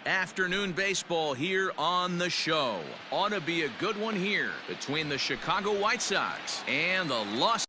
Afternoon baseball here on the show. Ought to be a good one here between the Chicago White Sox and the Los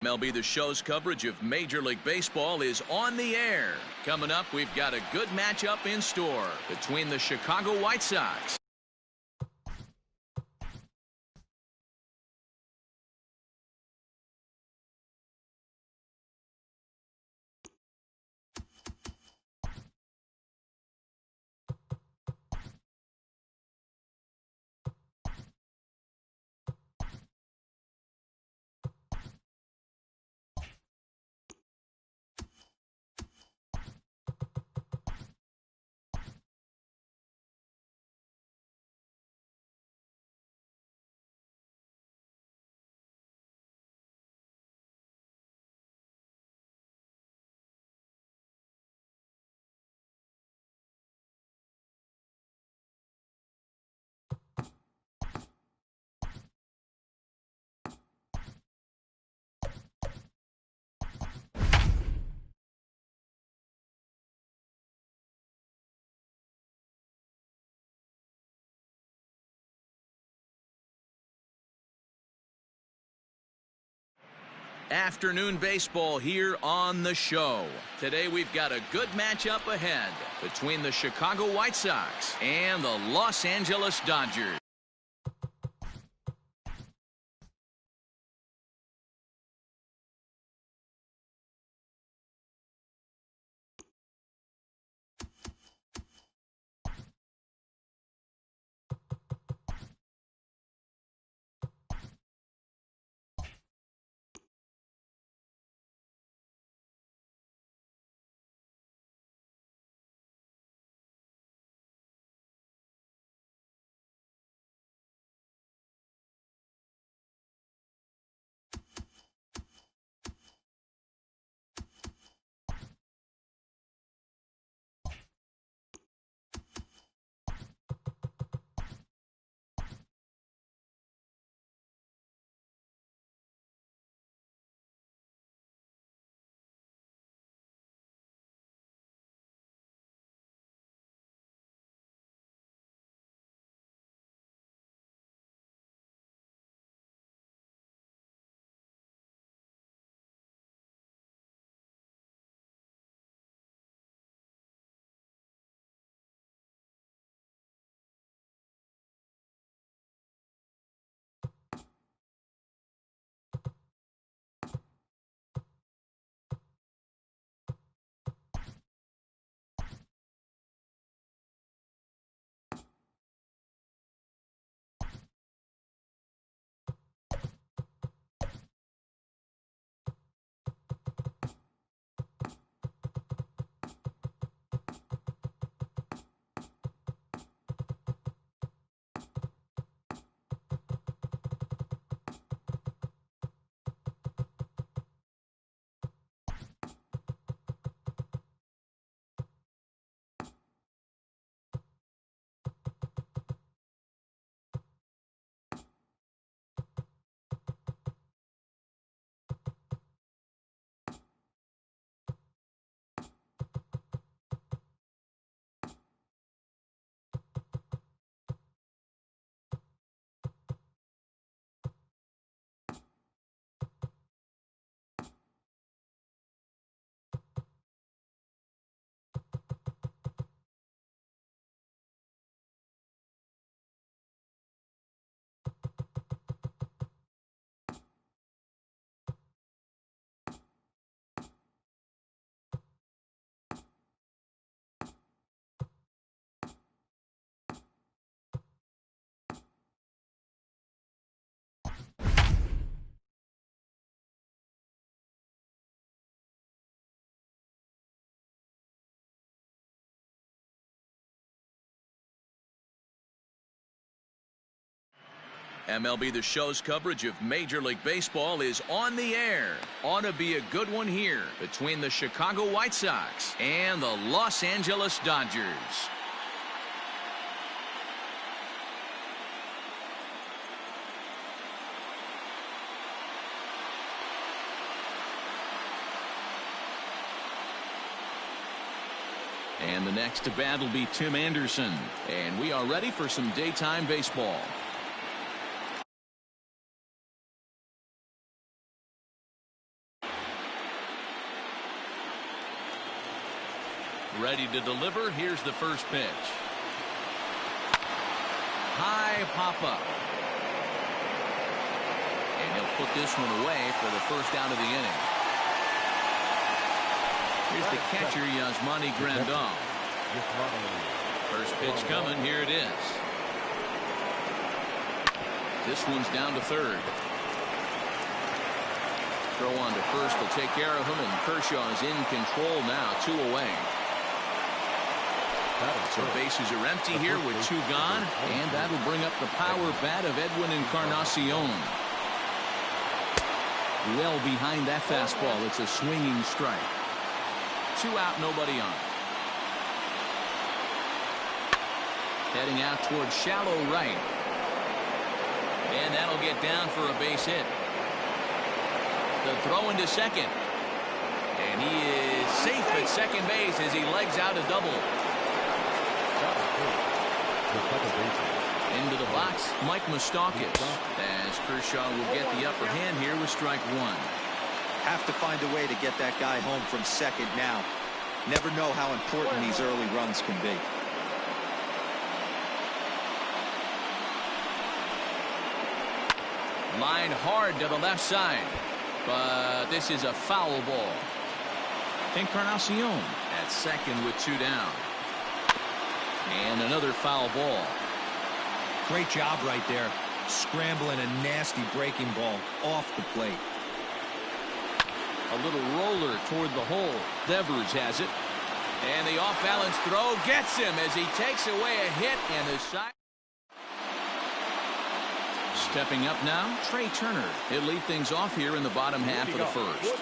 MLB The Show's coverage of Major League Baseball is on the air. Coming up, we've got a good matchup in store between the Chicago White Sox Afternoon baseball here on the show. Today we've got a good matchup ahead between the Chicago White Sox and the Los Angeles Dodgers. MLB The Show's coverage of Major League Baseball is on the air. Ought to be a good one here between the Chicago White Sox and the Los Angeles Dodgers. And the next to bat will be Tim Anderson. And we are ready for some daytime baseball. Ready to deliver. Here's the first pitch. High pop up. And he'll put this one away for the first out of the inning. Here's the catcher, Yasmani Grandal. First pitch coming. Here it is. This one's down to third. Throw on to first will take care of him, and Kershaw is in control now. 2 away. So bases are empty here with 2 gone, and that'll bring up the power bat of Edwin Encarnacion. Well behind that fastball. It's a swinging strike. 2 out, nobody on. Heading out towards shallow right. And that'll get down for a base hit. The throw into second. And he is safe at second base as he legs out a double. Into the box, Mike Moustakas, as Kershaw will get the upper hand here with strike 1. Have to find a way to get that guy home from second now. Never know how important these early runs can be. Line hard to the left side, but this is a foul ball. Encarnacion at second with 2 down. And another foul ball. Great job right there. Scrambling a nasty breaking ball off the plate. A little roller toward the hole. Devers has it. And the off-balance throw gets him as he takes away a hit and the side. Stepping up now, Trey Turner. He'll lead things off here in the bottom half of the first.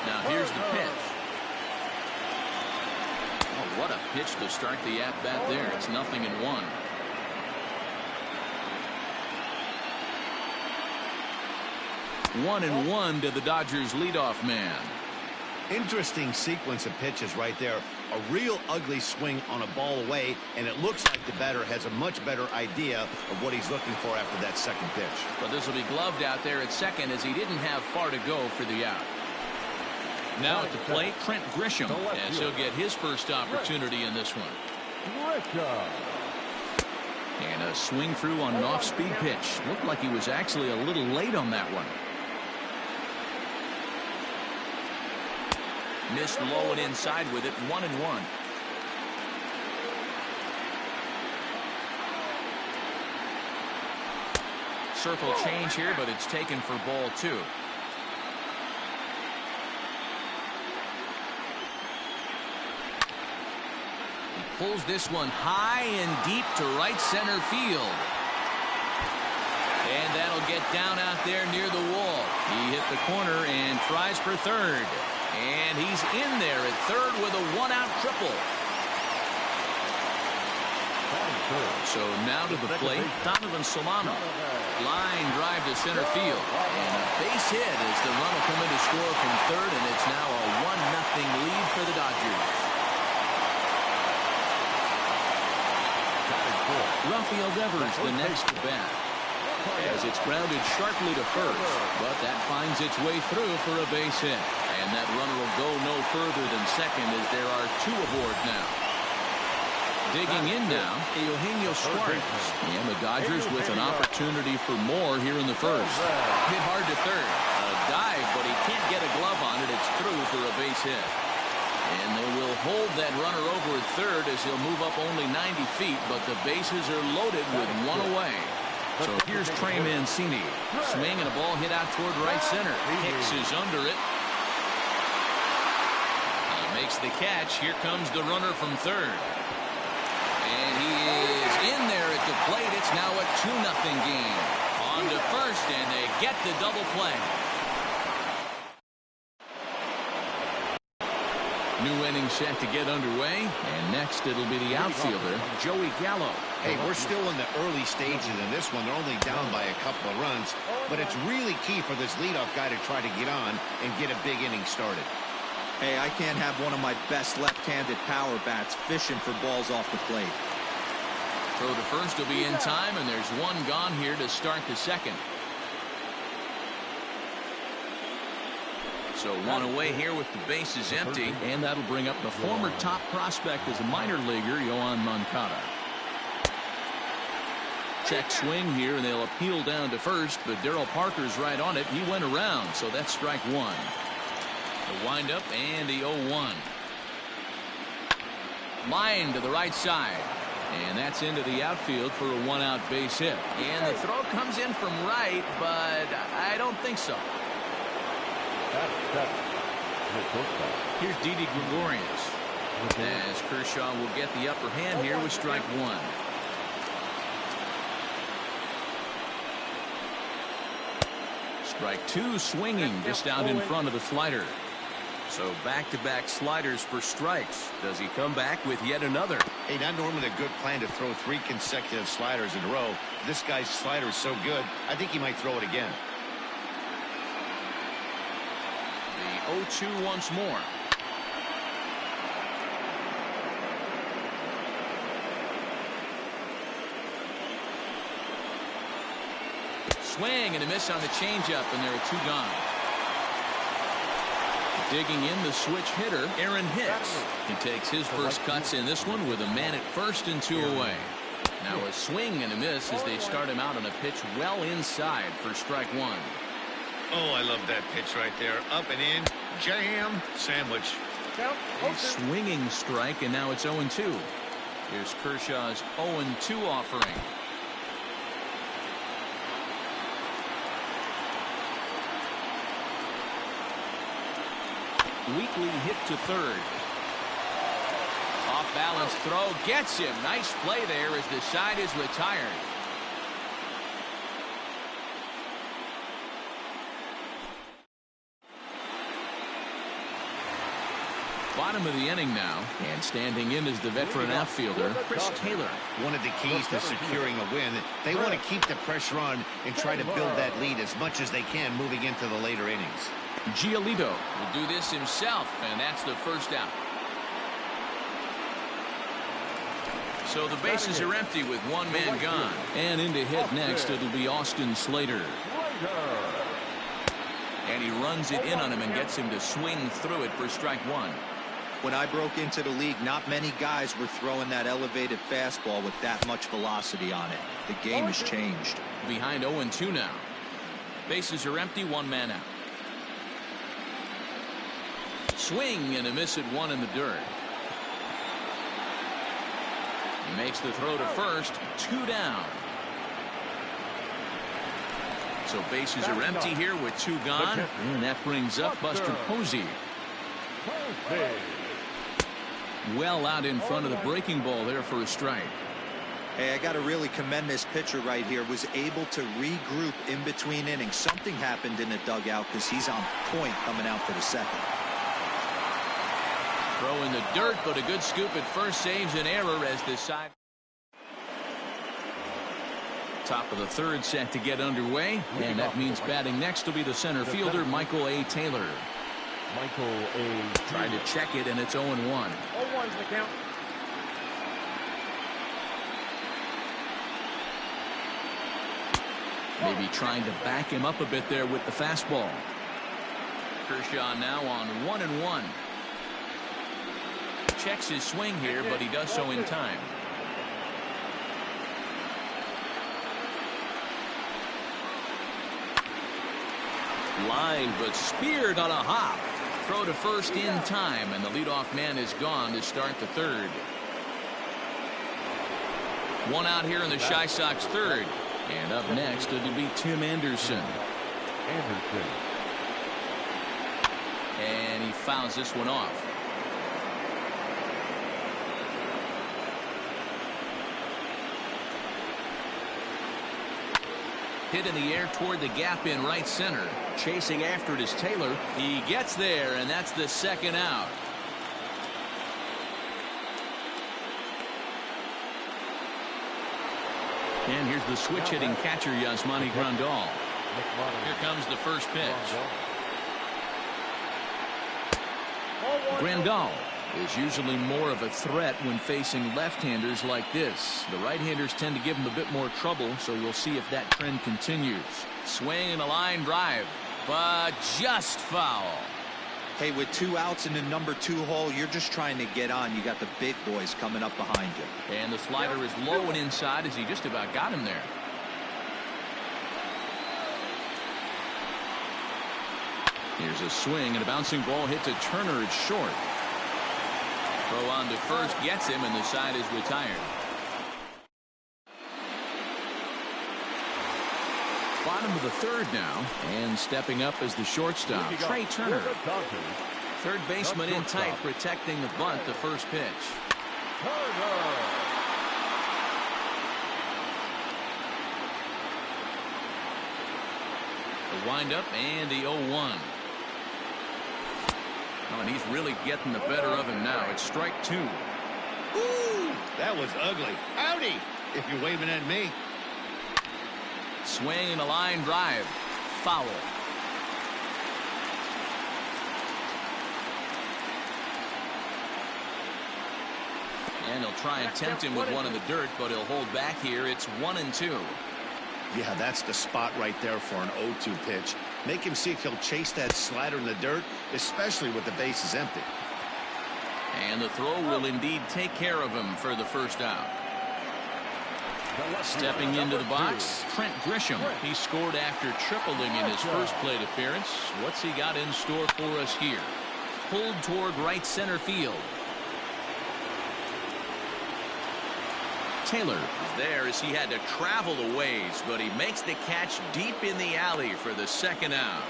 Now here's the pitch. Oh, what a pitch to start the at-bat there. It's 0-1. 1-1 to the Dodgers leadoff man. Interesting sequence of pitches right there. A real ugly swing on a ball away, and it looks like the batter has a much better idea of what he's looking for after that second pitch. But this will be gloved out there at second as he didn't have far to go for the out. Now at the plate, Trent Grisham, as he'll get his first opportunity in this one. And a swing through on an off-speed pitch. Looked like he was actually a little late on that one. Missed low and inside with it. 1-1. Circle change here, but it's taken for ball 2. Pulls this one high and deep to right center field. And that'll get down out there near the wall. He hit the corner and tries for third. And he's in there at third with a 1-out triple. So now to the plate, Donovan Solano. Line drive to center field. And a base hit as the run will come in to score from third. And it's now a 1-0 lead for the Dodgers. Rafael Devers the next to bat, as it's grounded sharply to first, but that finds its way through for a base hit, and that runner will go no further than second as there are 2 aboard now. Digging in now, Eugenio Suarez, and the Dodgers with an opportunity for more here in the first. Hit hard to third, a dive, but he can't get a glove on it. It's through for a base hit. And they will hold that runner over at third as he'll move up only 90 feet, but the bases are loaded with 1 away. So here's Trey Mancini. Swing and a ball hit out toward right center. Hicks is under it. makes the catch. Here comes the runner from third. And he is in there at the plate. It's now a 2-0 game. On to first, and they get the double play. New inning set to get underway, and next it'll be the outfielder, Joey Gallo. Hey, we're still in the early stages in this one. They're only down by a couple of runs, but it's really key for this leadoff guy to try to get on and get a big inning started. Hey, I can't have one of my best left-handed power bats fishing for balls off the plate. Throw to first will be in time, and there's one gone here to start the second. So one away here with the bases empty, and that'll bring up the former top prospect as a minor leaguer, Yoan Moncada. Check swing here, and they'll appeal down to first, but Darryl Parker's right on it. He went around, so that's strike one. The windup and the 0-1. Line to the right side. And that's into the outfield for a one-out base hit. And the throw comes in from right, but I don't think so. Here's Didi Gregorius. As Kershaw will get the upper hand here with strike one. Strike two, swinging just out in front of the slider. So back-to-back sliders for strikes. Does he come back with yet another? Hey, not normally a good plan to throw 3 consecutive sliders in a row. This guy's slider is so good, I think he might throw it again. The 0-2 once more. Swing and a miss on the changeup, and there are 2 gone. Digging in the switch hitter, Aaron Hicks. He takes his first cuts in this one with a man at first and 2 away. Now a swing and a miss as they start him out on a pitch well inside for strike one. Oh, I love that pitch right there. Up and in, jam, sandwich. A swinging strike, and now it's 0-2. Here's Kershaw's 0-2 offering. Weekly hit to third. Off balance throw gets him. Nice play there as the side is retired. Bottom of the inning now, and standing in is the veteran outfielder, Chris Taylor. One of the keys to securing a win, they want to keep the pressure on and try to build that lead as much as they can moving into the later innings. Giolito will do this himself, and that's the first out. So the bases are empty with one man gone. And in to hit next, it'll be Austin Slater. And he runs it in on him and gets him to swing through it for strike one. When I broke into the league, not many guys were throwing that elevated fastball with that much velocity on it. The game has changed. Behind 0-2 now. Bases are empty, one man out. Swing and a miss at one in the dirt. He makes the throw to first, 2 down. So bases are empty here with 2 gone, and that brings up Buster Posey. Well out in front of the breaking ball there for a strike. Hey, I got to really commend this pitcher right here. Was able to regroup in between innings. Something happened in the dugout because he's on point coming out for the second. Throw in the dirt, but a good scoop at first saves an error as this side. Top of the third set to get underway, and that means batting next will be the center fielder, Michael A. Taylor. Trying to check it, and it's 0-1. 0-1's the count. Maybe trying to back him up a bit there with the fastball. Kershaw now on 1-1. Checks his swing here, but he does so in time. Line, but speared on a hop. Throw to first in time, and the leadoff man is gone to start the third. One out here in the Chi Sox third. And up next, it'll be Tim Anderson. And he fouls this one off. Hit in the air toward the gap in right center. Chasing after it is Taylor. He gets there, and that's the second out. And here's the switch-hitting catcher, Yasmani Grandal. Here comes the first pitch. Grandal is usually more of a threat when facing left-handers like this. The right-handers tend to give him a bit more trouble, so we'll see if that trend continues. Swing and a line drive, but just foul. Hey, with 2 outs in the number 2 hole, you're just trying to get on. You got the big boys coming up behind you. And the slider is low and inside as he just about got him there. Here's a swing and a bouncing ball hit to Turner. It's short. Throw on to first gets him, and the side is retired. Bottom of the third now, and stepping up as the shortstop, Trey Turner. Third baseman in tight, protecting the bunt, the first pitch. The windup and the 0-1. Oh, and he's really getting the better of him now. It's strike 2. Ooh, that was ugly. Howdy, if you're waving at me. Swing and a line drive. Foul. And he'll try and tempt him with one in the dirt, but he'll hold back here. It's 1-2. Yeah, that's the spot right there for an 0-2 pitch. Make him see if he'll chase that slider in the dirt, especially with the bases empty. And the throw will indeed take care of him for the first out. Stepping into the box, Trent Grisham. He scored after tripling in his first plate appearance. What's he got in store for us here? Pulled toward right center field. Taylor is there as he had to travel a ways, but he makes the catch deep in the alley for the second out.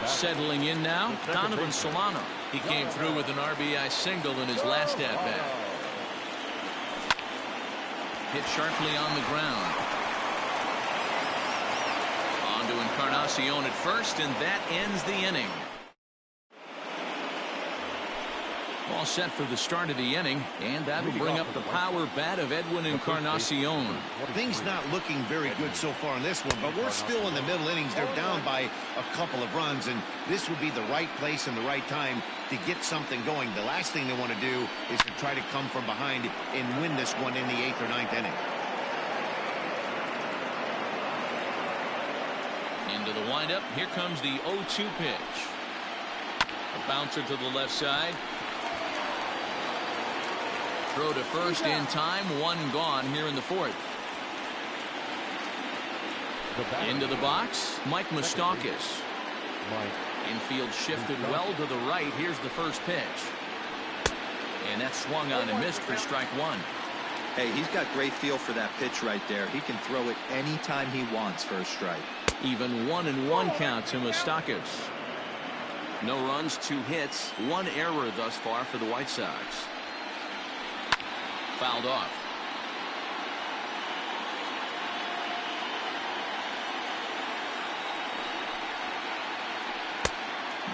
Settling in now, Donovan Solano. He came through with an RBI single in his last at-bat. Hit sharply on the ground. On to Encarnacion at first, and that ends the inning. All set for the start of the inning, and that'll bring up the power bat of Edwin Encarnacion. Things not looking very good so far in this one, but we're still in the middle innings. They're down by a couple of runs, and this would be the right place and the right time to get something going. The last thing they want to do is to try to come from behind and win this one in the 8th or 9th inning. Into the windup. Here comes the 0-2 pitch. A bouncer to the left side. Throw to first in time. One gone here in the 4th. Into the box, Mike Moustakas. Infield shifted well to the right. Here's the first pitch. And that swung on and missed for strike 1. Hey, he's got great feel for that pitch right there. He can throw it anytime he wants for a strike. Even 1-1 count to Moustakas. No runs, 2 hits, 1 error thus far for the White Sox. Fouled off.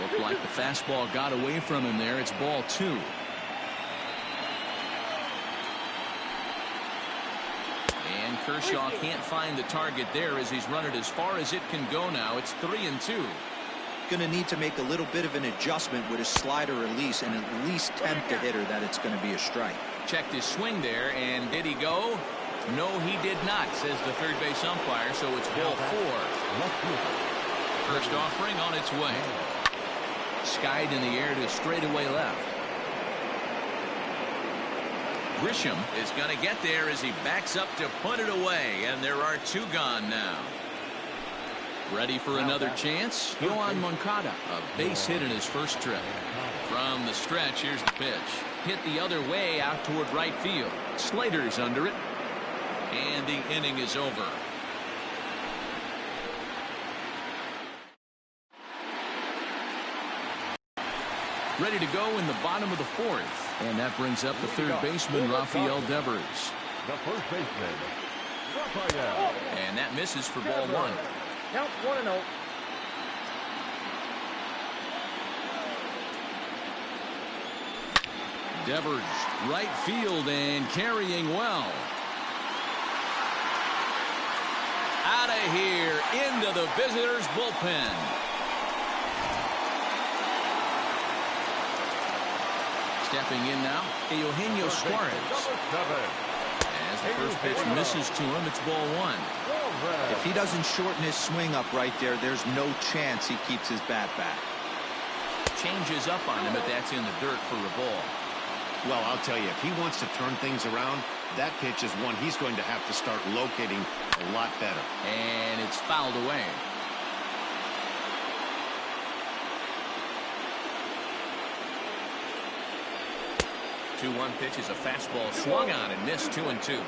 Looked like the fastball got away from him there. It's ball 2. And Kershaw can't find the target there as he's run it as far as it can go now. It's 3-2. Going to need to make a little bit of an adjustment with his slider release and at least tempt the hitter that it's going to be a strike. Checked his swing there, and did he go? No, he did not, says the third base umpire, so it's ball 4. First offering on its way. Skied in the air to straightaway left. Grisham is going to get there as he backs up to put it away, and there are 2 gone now. Ready for another chance? Yohan Moncada, a base hit in his first trip. From the stretch, here's the pitch. Hit the other way out toward right field. Slater's under it. And the inning is over. Ready to go in the bottom of the 4th. And that brings up the third baseman, Rafael Devers. The first baseman, And that misses for ball one. Count 1-0. Devers, right field and carrying well. Out of here, into the visitors' bullpen. Stepping in now, Eugenio Suarez. As the first pitch misses to him, it's ball one. If he doesn't shorten his swing up right there, there's no chance he keeps his bat back. Changes up on him, but that's in the dirt for a ball. Well, I'll tell you, if he wants to turn things around, that pitch is one he's going to have to start locating a lot better. And it's fouled away. The 2-1 pitch is a fastball swung on and missed 2-2.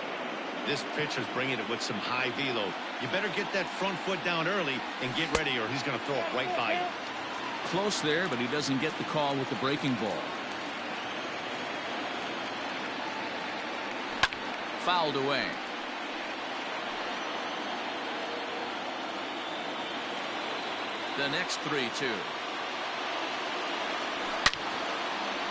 This pitcher's bringing it with some high velo. You better get that front foot down early and get ready, or he's going to throw it right by you. Close there, but he doesn't get the call with the breaking ball. Fouled away. The next 3-2.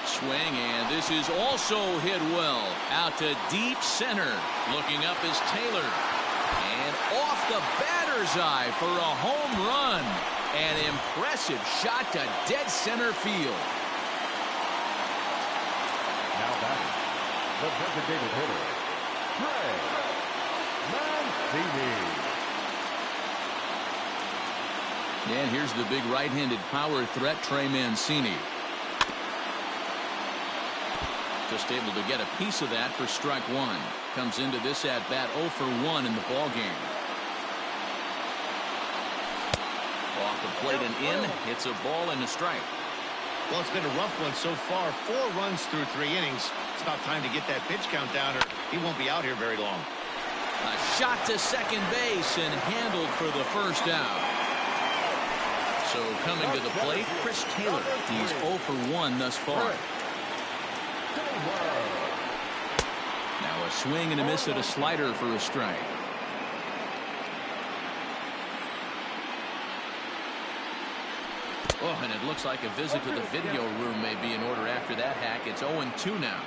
Swing, and this is also hit well. Out to deep center. Looking up is Taylor. And off the batter's eye for a home run. An impressive shot to dead center field. Now batting, the designated hitter, Ksl Mlb. And here's the big right-handed power threat, Trey Mancini. Just able to get a piece of that for strike one. Comes into this at bat 0 for 1 in the ball game. Off the plate and in. It's a ball and a strike. Well, it's been a rough one so far. 4 runs through 3 innings. It's about time to get that pitch count down, or he won't be out here very long. A shot to second base and handled for the first out. So coming to the plate, Chris Taylor. He's 0 for 1 thus far. Now a swing and a miss at a slider for a strike. Oh, and it looks like a visit to the video room may be in order after that hack. It's 0-2 now.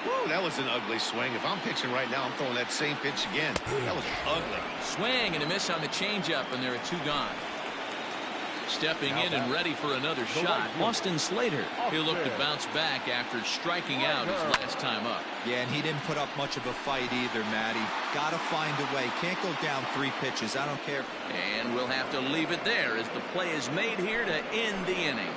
Whoa, that was an ugly swing. If I'm pitching right now, I'm throwing that same pitch again. That was ugly. Swing and a miss on the changeup, and there are 2 gone. Stepping in and ready for another shot, Austin Slater. He'll look to bounce back after striking out his last time up. Yeah, and he didn't put up much of a fight either, Matty. Got to find a way. Can't go down 3 pitches. I don't care. And we'll have to leave it there as the play is made here to end the inning.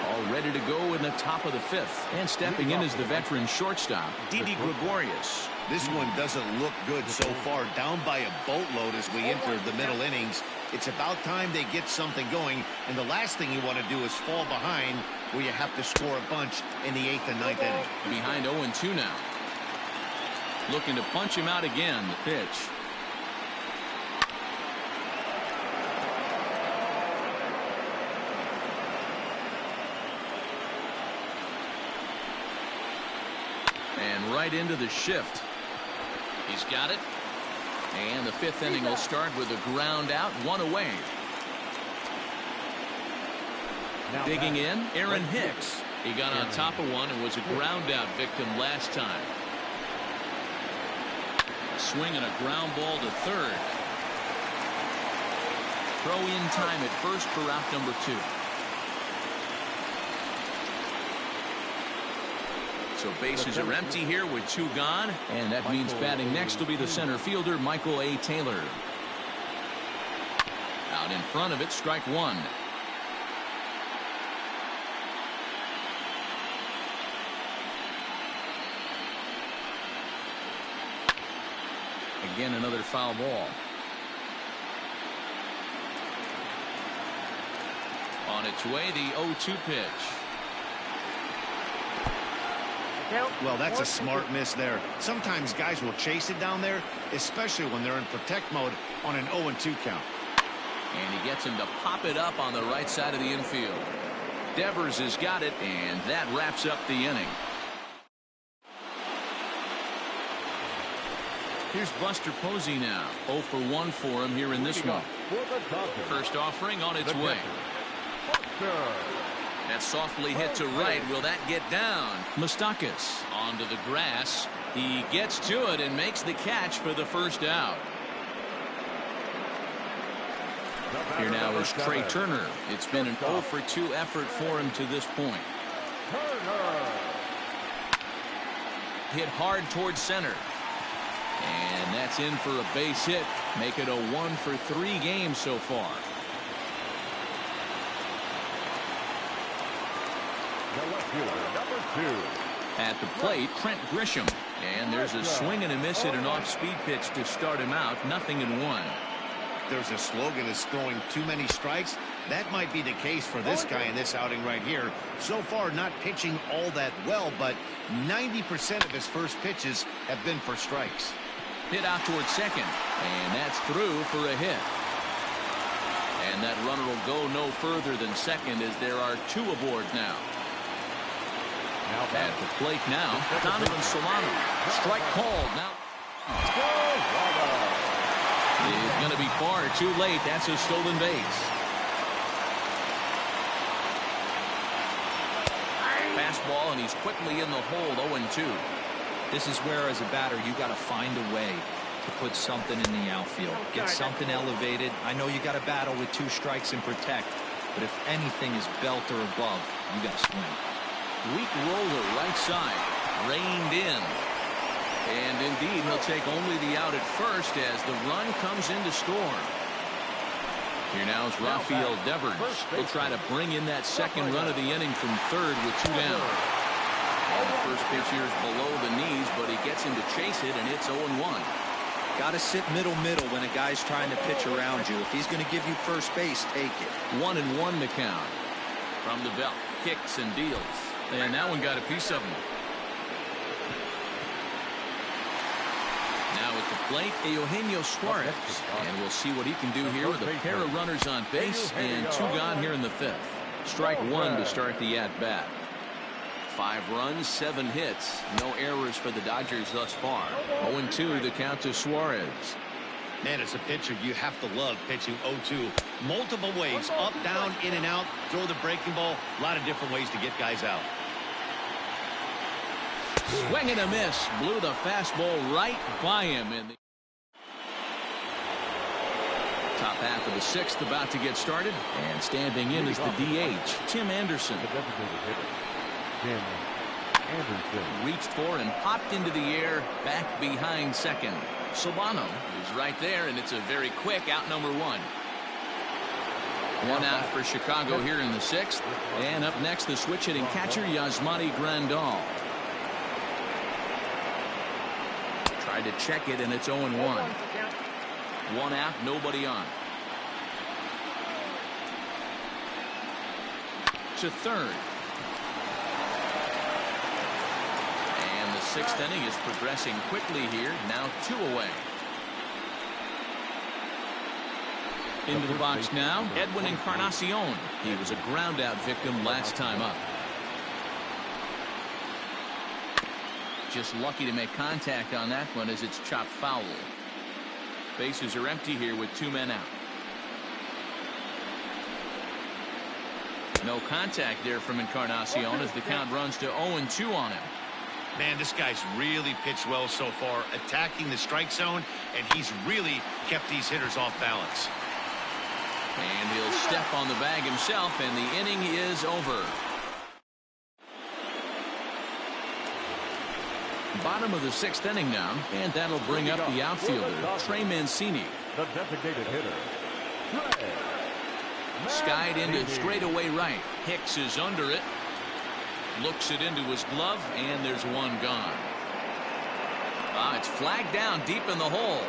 All ready to go in the top of the 5th. And stepping in is the veteran shortstop, Didi Gregorius. This one doesn't look good so far. Down by a boatload as we enter the middle innings. It's about time they get something going. And the last thing you want to do is fall behind where you have to score a bunch in the 8th and 9th inning. Behind 0-2 now. Looking to punch him out again. The pitch. And right into the shift. He's got it. And the 5th inning will start with a ground out, 1 away. Digging in, Aaron Hicks. He got on top of one and was a ground out victim last time. A swing and a ground ball to third. Throw in time at first for out number 2. So bases are empty here with 2 gone, and that means batting next will be the center fielder, Michael A. Taylor. Out in front of it, strike 1. Again, another foul ball. On its way, the 0-2 pitch. Well, that's a smart miss there. Sometimes guys will chase it down there, especially when they're in protect mode on an 0-2 count. And he gets him to pop it up on the right side of the infield. Devers has got it, and that wraps up the inning. Here's Buster Posey now. 0 for 1 for him here in this one. First offering on its way. That softly hit to right. Will that get down? Moustakas onto the grass. He gets to it and makes the catch for the first out. Here now is Trey Turner. It's been an 0 for 2 effort for him to this point. Hit hard towards center. And that's in for a base hit. Make it a 1 for 3 games so far. At the plate, Trent Grisham. And there's a swing and a miss at an off-speed pitch to start him out. 0-1. There's a slogan that's throwing too many strikes. That might be the case for this guy in this outing right here. So far, not pitching all that well, but 90% of his first pitches have been for strikes. Hit out towards second, and that's through for a hit. And that runner will go no further than second as there are 2 aboard now. At the plate now, Donovan Solano. Strike called now. It's going to be far too late. That's a stolen base. Fastball, and he's quickly in the hole. 0-2. This is where, as a batter, you got to find a way to put something in the outfield. Get something elevated. I know you got to battle with 2 strikes and protect, but if anything is belt or above, you got to swing. Weak roller right side. Reined in. And indeed, he'll take only the out at first as the run comes in to score. Here now is Rafael Devers. He'll try to bring in that second run of the inning from third with 2 down. And the first pitch here is below the knees, but he gets him to chase it, and it's 0-1. Got to sit middle when a guy's trying to pitch around you. If he's going to give you first base, take it. 1-1 the count. From the belt, kicks and deals. And that one got a piece of him. Now at the plate, Eugenio Suarez. And we'll see what he can do here with a pair of runners on base and 2 gone here in the 5th. Strike 1 to start the at-bat. 5 runs, 7 hits. No errors for the Dodgers thus far. 0-2 the count to Suarez. Man, as a pitcher, you have to love pitching 0-2. Multiple ways, up, down, in and out. Throw the breaking ball. A lot of different ways to get guys out. Swing and a miss. Blew the fastball right by him in the top half of the 6th about to get started. And standing in is the DH, Tim Anderson. Reached for and popped into the air back behind second. Solano is right there, and it's a very quick out number 1. 1 out for Chicago here in the 6th. And up next, the switch hitting catcher, Yasmani Grandal. Tried to check it, and it's 0-1. 1 out, nobody on. To third. And the 6th inning is progressing quickly here. Now 2 away. Into the box now, Edwin Encarnacion. He was a ground out victim last time up. Just lucky to make contact on that one as it's chopped foul. Bases are empty here with 2 men out. No contact there from Encarnacion as the count runs to 0-2 on him. Man, this guy's really pitched well so far, attacking the strike zone, and he's really kept these hitters off balance. And he'll step on the bag himself, and the inning is over. Bottom of the 6th inning now, and that'll bring up the outfielder, Trey Mancini. The designated hitter, Trey. Skied into straightaway right. Hicks is under it. Looks it into his glove, and there's 1 gone. It's flagged down deep in the hole.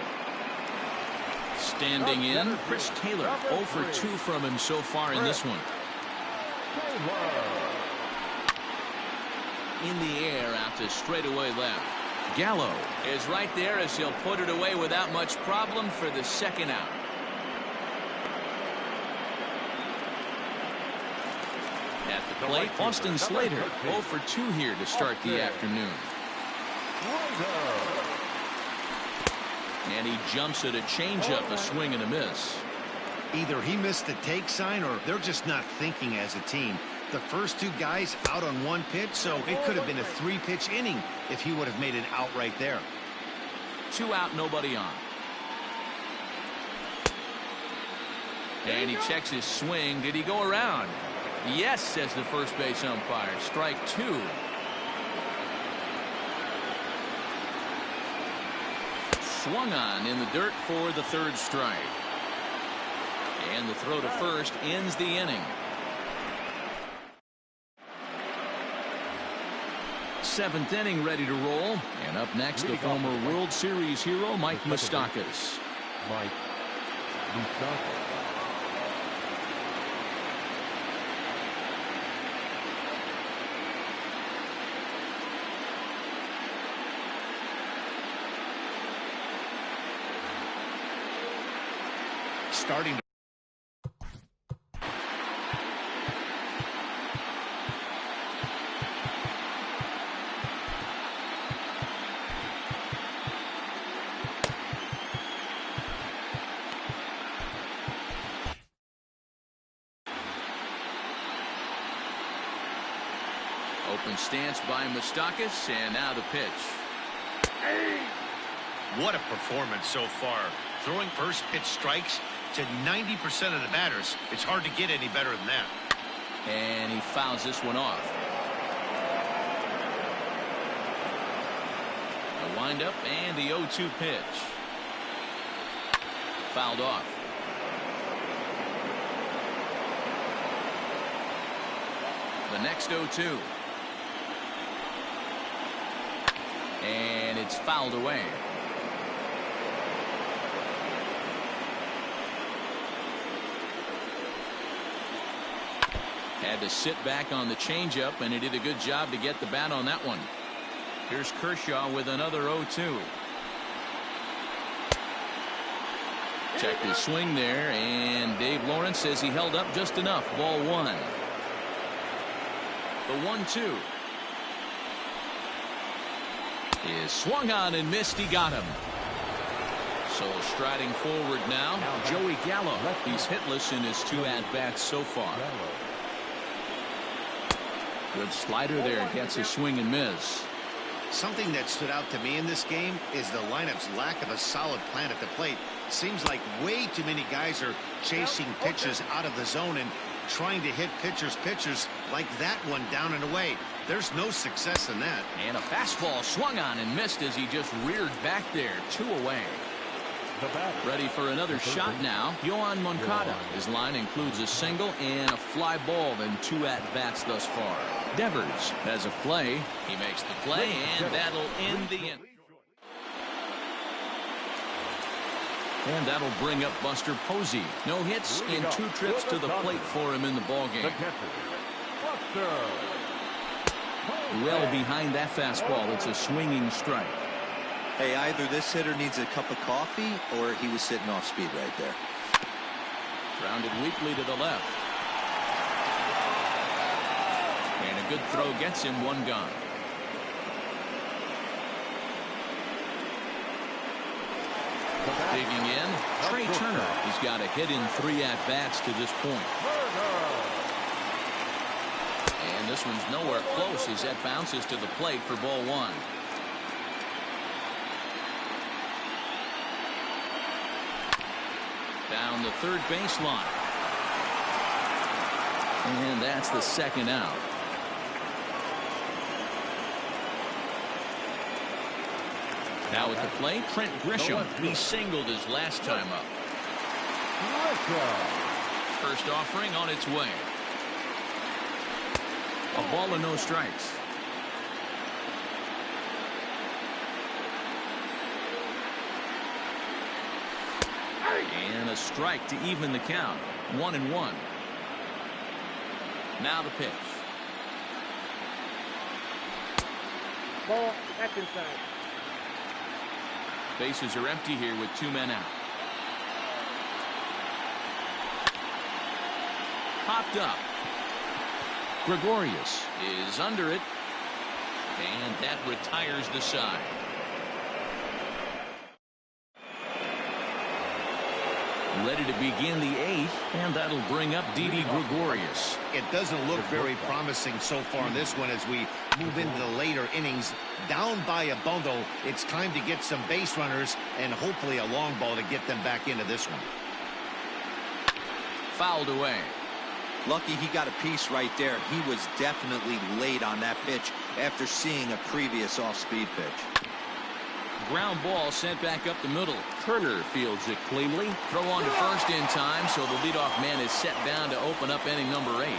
Standing in, Chris Taylor. 0 for 2 from him so far in this one. In the air out to straightaway left. Gallo is right there as he'll put it away without much problem for the 2nd out. At the plate, Austin Slater. 0 for 2 here to start the afternoon. And he jumps at a changeup, a swing and a miss. Either he missed the take sign or they're just not thinking as a team. The first two guys out on one pitch, so it could have been a 3-pitch inning if he would have made it out right there. 2 out, nobody on. And he checks his swing. Did he go around? Yes, says the first base umpire. Strike 2. Swung on in the dirt for the 3rd strike. And the throw to first ends the inning. 7th inning ready to roll. And up next, the former World Series hero, Mike Moustakas. Mike Moustakas. Starting to open stance by Moustakas, and now the pitch. What a performance so far. Throwing first pitch strikes to 90% of the batters. It's hard to get any better than that. And he fouls this one off. A windup and the 0-2 pitch. Fouled off. The next 0-2. And it's fouled away. Had to sit back on the changeup, and he did a good job to get the bat on that one. Here's Kershaw with another 0-2. Checked his swing there, and Dave Lawrence says he held up just enough. Ball 1. The 1-2 is swung on and missed. He got him. So striding forward now, Joey Gallo. He's hitless in his 2 at-bats so far. Good slider there, gets a swing and miss. Something that stood out to me in this game is the lineup's lack of a solid plan at the plate. Seems like way too many guys are chasing pitches out of the zone and trying to hit pitchers like that one down and away. There's no success in that. And a fastball swung on and missed as he just reared back there. 2 away. Ready for another shot now. Yohan Moncada. His line includes a single and a fly ball in 2 at-bats thus far. Devers has a play. He makes the play, and that'll end the inning. And that'll bring up Buster Posey. No hits in 2 trips to the plate for him in the ballgame. Well behind that fastball. It's a swinging strike. Hey, either this hitter needs a cup of coffee or he was sitting off speed right there. Grounded weakly to the left. And a good throw gets him 1 gone. Digging in, Trey Turner. He's got a hit in 3 at-bats to this point. And this one's nowhere close as that bounces to the plate for ball 1. Down the third baseline. And that's the 2nd out. Now at the plate, Trent Grisham. He singled his last time up. First offering on its way. A ball and no strikes. And a strike to even the count. 1-1. Now the pitch. Ball, that's inside. Bases are empty here with 2 men out. Popped up. Gregorius is under it. And that retires the side. Ready to begin the 8th, and that'll bring up Didi Gregorius. It doesn't look very promising so far in this one as we move into the later innings. Down by a bundle, it's time to get some base runners and hopefully a long ball to get them back into this one. Fouled away. Lucky he got a piece right there. He was definitely late on that pitch after seeing a previous off-speed pitch. Ground ball sent back up the middle. Turner fields it cleanly. Throw on to first in time, so the leadoff man is set down to open up inning number 8.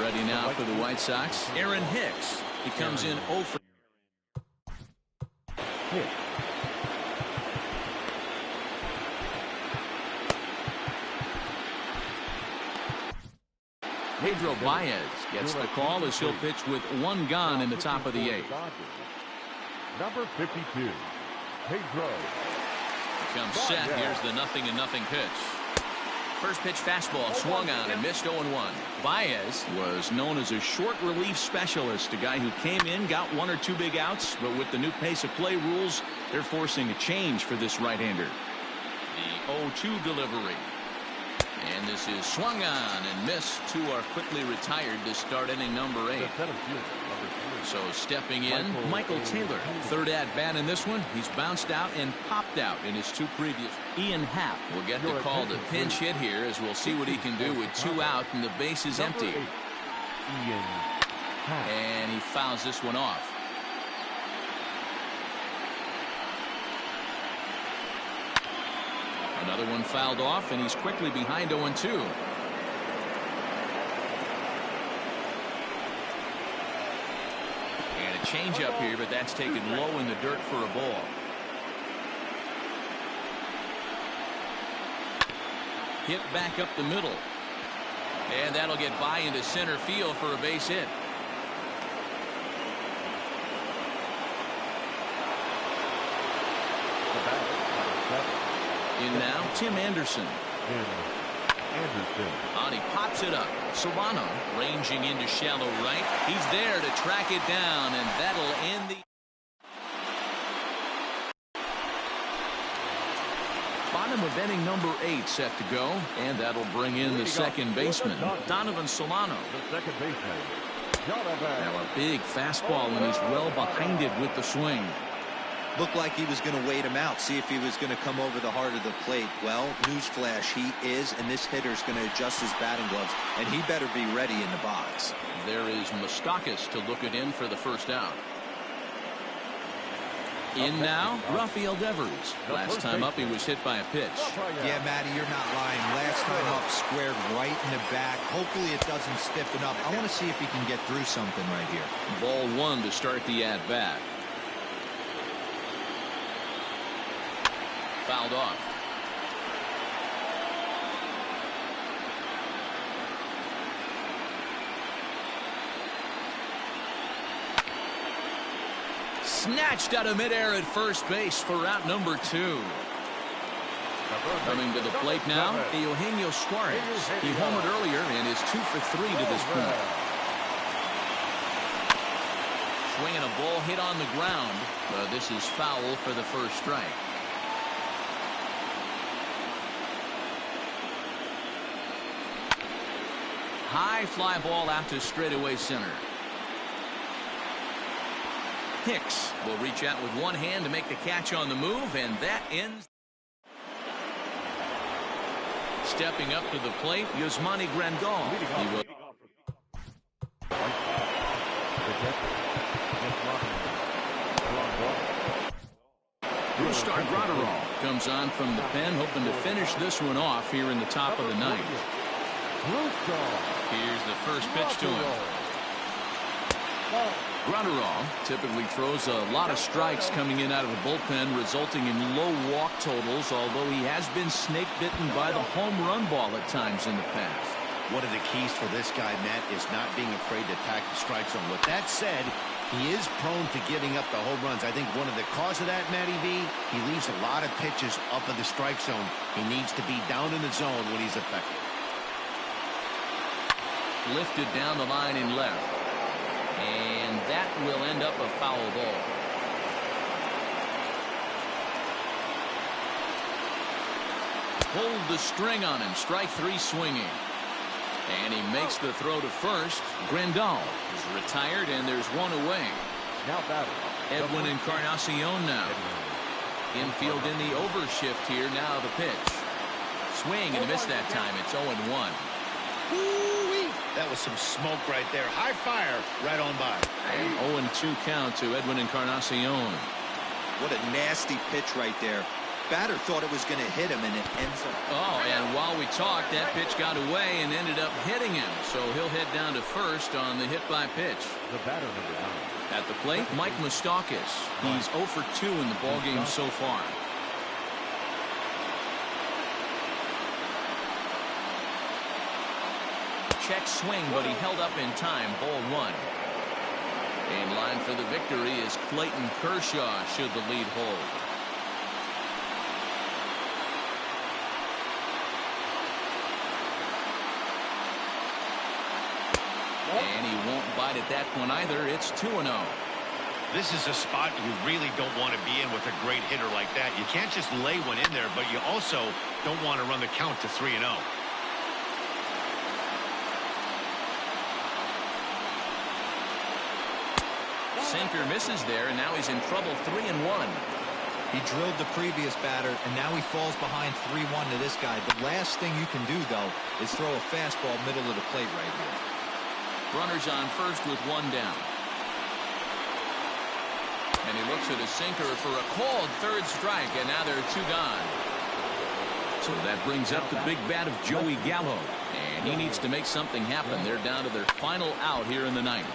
Ready now for the White Sox, Aaron Hicks. He comes in 0 for... Pedro Baez gets the call as he'll pitch with 1 gone in the top of the 8th. Number 52, Pedro. Comes set. Here's the 0-0 pitch. First pitch fastball swung on and missed 0-1. Baez was known as a short relief specialist, a guy who came in, got 1 or 2 big outs, but with the new pace of play rules, they're forcing a change for this right-hander. The 0-2 delivery. And this is swung on and missed. 2 are quickly retired to start inning number 8. So stepping in, Michael Taylor. Third at bat in this one. He's bounced out and popped out in his 2 previous. Ian Happ will get the call to pinch hit here as we'll see what he can do with 2 out and the base is empty. And he fouls this one off. Another one fouled off, and he's quickly behind 0-2. And a changeup here, but that's taken low in the dirt for a ball. Hit back up the middle. And that'll get by into center field for a base hit. In now, Tim Anderson. And he pops it up. Solano ranging into shallow right. He's there to track it down, and that'll end the... Bottom of inning number 8 set to go, and that'll bring in the second baseman, Donovan Solano. Now a big fastball, and he's well behind it with the swing. Looked like he was going to wait him out, see if he was going to come over the heart of the plate. Well, newsflash, he is, and this hitter's going to adjust his batting gloves, and he better be ready in the box. There is Moustakas to look it in for the first out. In now, Rafael Devers. Last time up, he was hit by a pitch. Yeah, Matty, you're not lying. Last time up, squared right in the back. Hopefully it doesn't stiffen up. I want to see if he can get through something right here. Ball 1 to start the at-bat. Fouled off. Snatched out of midair at first base for out number 2. Coming to the plate now, Eugenio Suarez. He homered earlier and is 2 for 3 to this point. Swinging a ball hit on the ground. This is foul for the first strike. High fly ball out to straightaway center. Hicks will reach out with one hand to make the catch on the move, and that ends. Stepping up to the plate, Yasmani Grandal. He will. Brustar Graterol comes on from the pen, hoping to finish this one off here in the top of the 9th. Here's the first pitch to him. Graterol typically throws a lot of strikes coming in out of the bullpen, resulting in low walk totals, although he has been snake bitten by the home run ball at times in the past. One of the keys for this guy, Matt, is not being afraid to attack the strike zone. With that said, he is prone to giving up the home runs. I think one of the cause of that, Matty V, he leaves a lot of pitches up in the strike zone. He needs to be down in the zone when he's effective. Lifted down the line in left. And that will end up a foul ball. Pulled the string on him. Strike three swinging. And he makes the throw to first. Grandal is retired, and there's one away. Now batter. Edwin Encarnacion now. Infield in the overshift here. Now the pitch. Swing and a miss that time. It's 0-1. That was some smoke right there. High fire right on by. And 0-2 count to Edwin Encarnacion. What a nasty pitch right there. Batter thought it was going to hit him, and it ends up. Oh, and while we talked, that pitch got away and ended up hitting him. So he'll head down to first on the hit by pitch. The batter, number 9. At the plate, Mike Moustakas. He's 0 for 2 in the ballgame so far. Check swing, but he held up in time. Ball 1. In line for the victory is Clayton Kershaw, should the lead hold. And he won't bite at that one either. It's 2-0. This is a spot you really don't want to be in with a great hitter like that. You can't just lay one in there, but you also don't want to run the count to 3-0. Sinker misses there, and now he's in trouble. 3-1. He drilled the previous batter, and now he falls behind 3-1 to this guy. The last thing you can do, though, is throw a fastball middle of the plate right here. Runners on first with one down. And he looks at a sinker for a called third strike, and now there are 2 gone. So that brings up the big bat of Joey Gallo. And he needs to make something happen. They're down to their final out here in the ninth.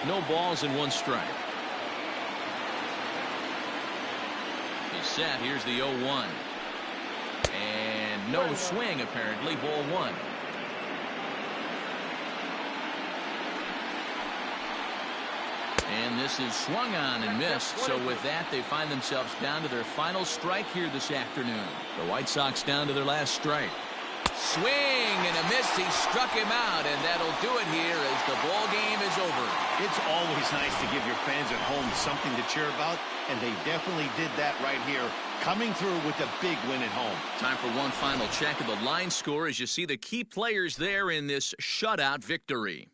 No balls and 1 strike. He's set. Here's the 0-1. And no swing, apparently. Ball 1. And this is swung on and missed. So with that, they find themselves down to their final strike here this afternoon. The White Sox down to their last strike. Swing and a miss. He struck him out, and that'll do it here as the ball game is over. It's always nice to give your fans at home something to cheer about, and they definitely did that right here, coming through with a big win at home. Time for one final check of the line score as you see the key players there in this shutout victory.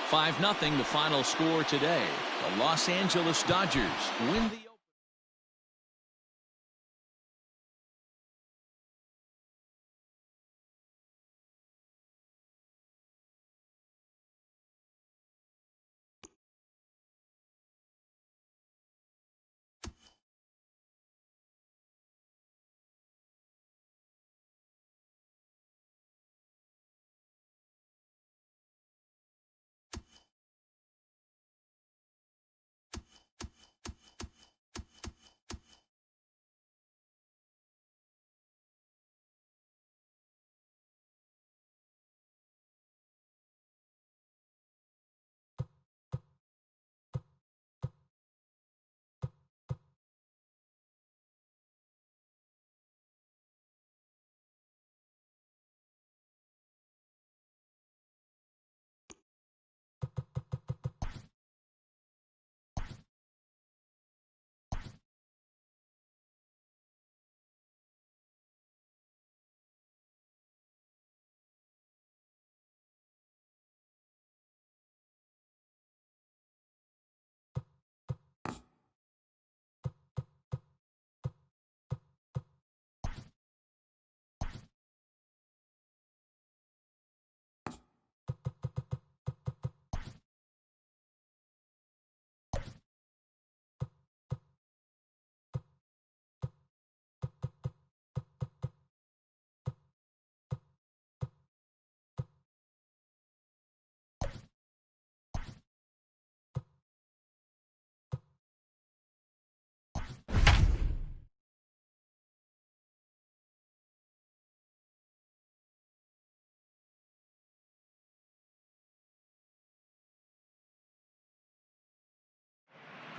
5-0 the final score today. The Los Angeles Dodgers win the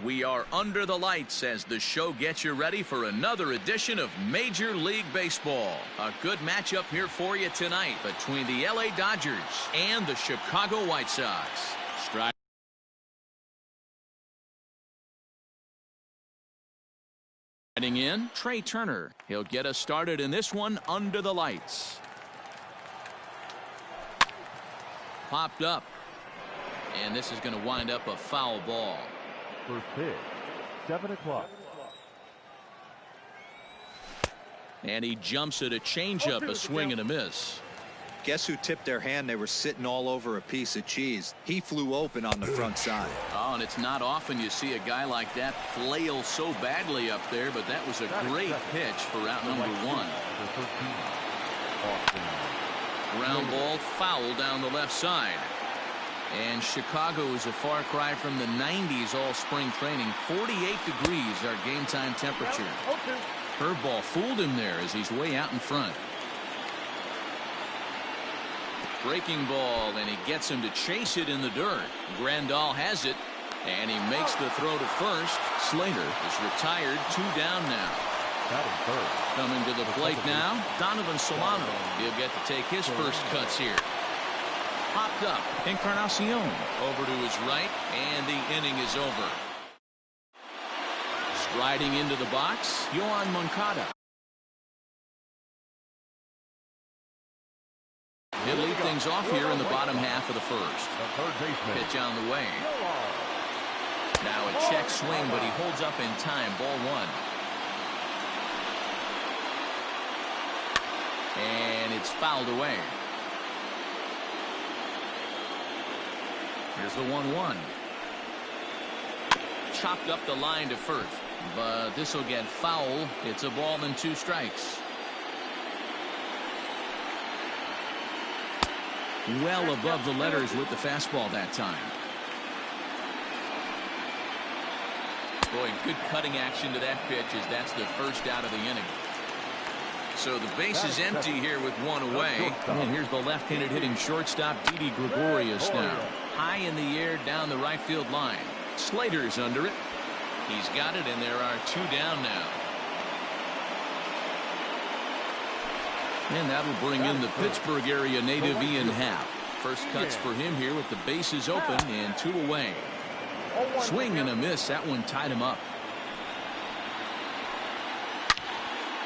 We are under the lights as the show gets you ready for another edition of Major League Baseball. A good matchup here for you tonight between the LA Dodgers and the Chicago White Sox. Strike. Heading in, Trey Turner. He'll get us started in this one under the lights. Popped up. And this is going to wind up a foul ball. First pitch, 7 o'clock. And he jumps at a changeup, a swing and a miss. Guess who tipped their hand? They were sitting all over a piece of cheese. He flew open on the front side. Oh, and it's not often you see a guy like that flail so badly up there, but that was a great pitch for route number 1. Ground ball foul down the left side. And Chicago is a far cry from the 90s all spring training. 48 degrees our game time temperature. Curveball fooled him there as he's way out in front. Breaking ball, and he gets him to chase it in the dirt. Grandal has it, and he makes the throw to first. Slater is retired, 2 down now. Coming to the plate now, Donovan Solano. He'll get to take his first cuts here. Popped up, Encarnacion over to his right, and the inning is over. Striding into the box, Yohan Moncada. He'll lead things off here in the bottom half of the first. Pitch on the way. Now a check swing, but he holds up in time. Ball 1. And it's fouled away. Here's the 1-1. Chopped up the line to first, but this will get foul. It's a ball and 2 strikes. Well above the letters with the fastball that time. Boy, good cutting action to that pitch as that's the first out of the inning. So the base is empty here with 1 away. And here's the left-handed hitting shortstop, Didi Gregorius now. High in the air down the right field line. Slater's under it. He's got it, and there are 2 down now. And that'll bring in the Pittsburgh area native Ian Happ. First cuts for him here with the bases open and 2 away. Swing and a miss. That one tied him up.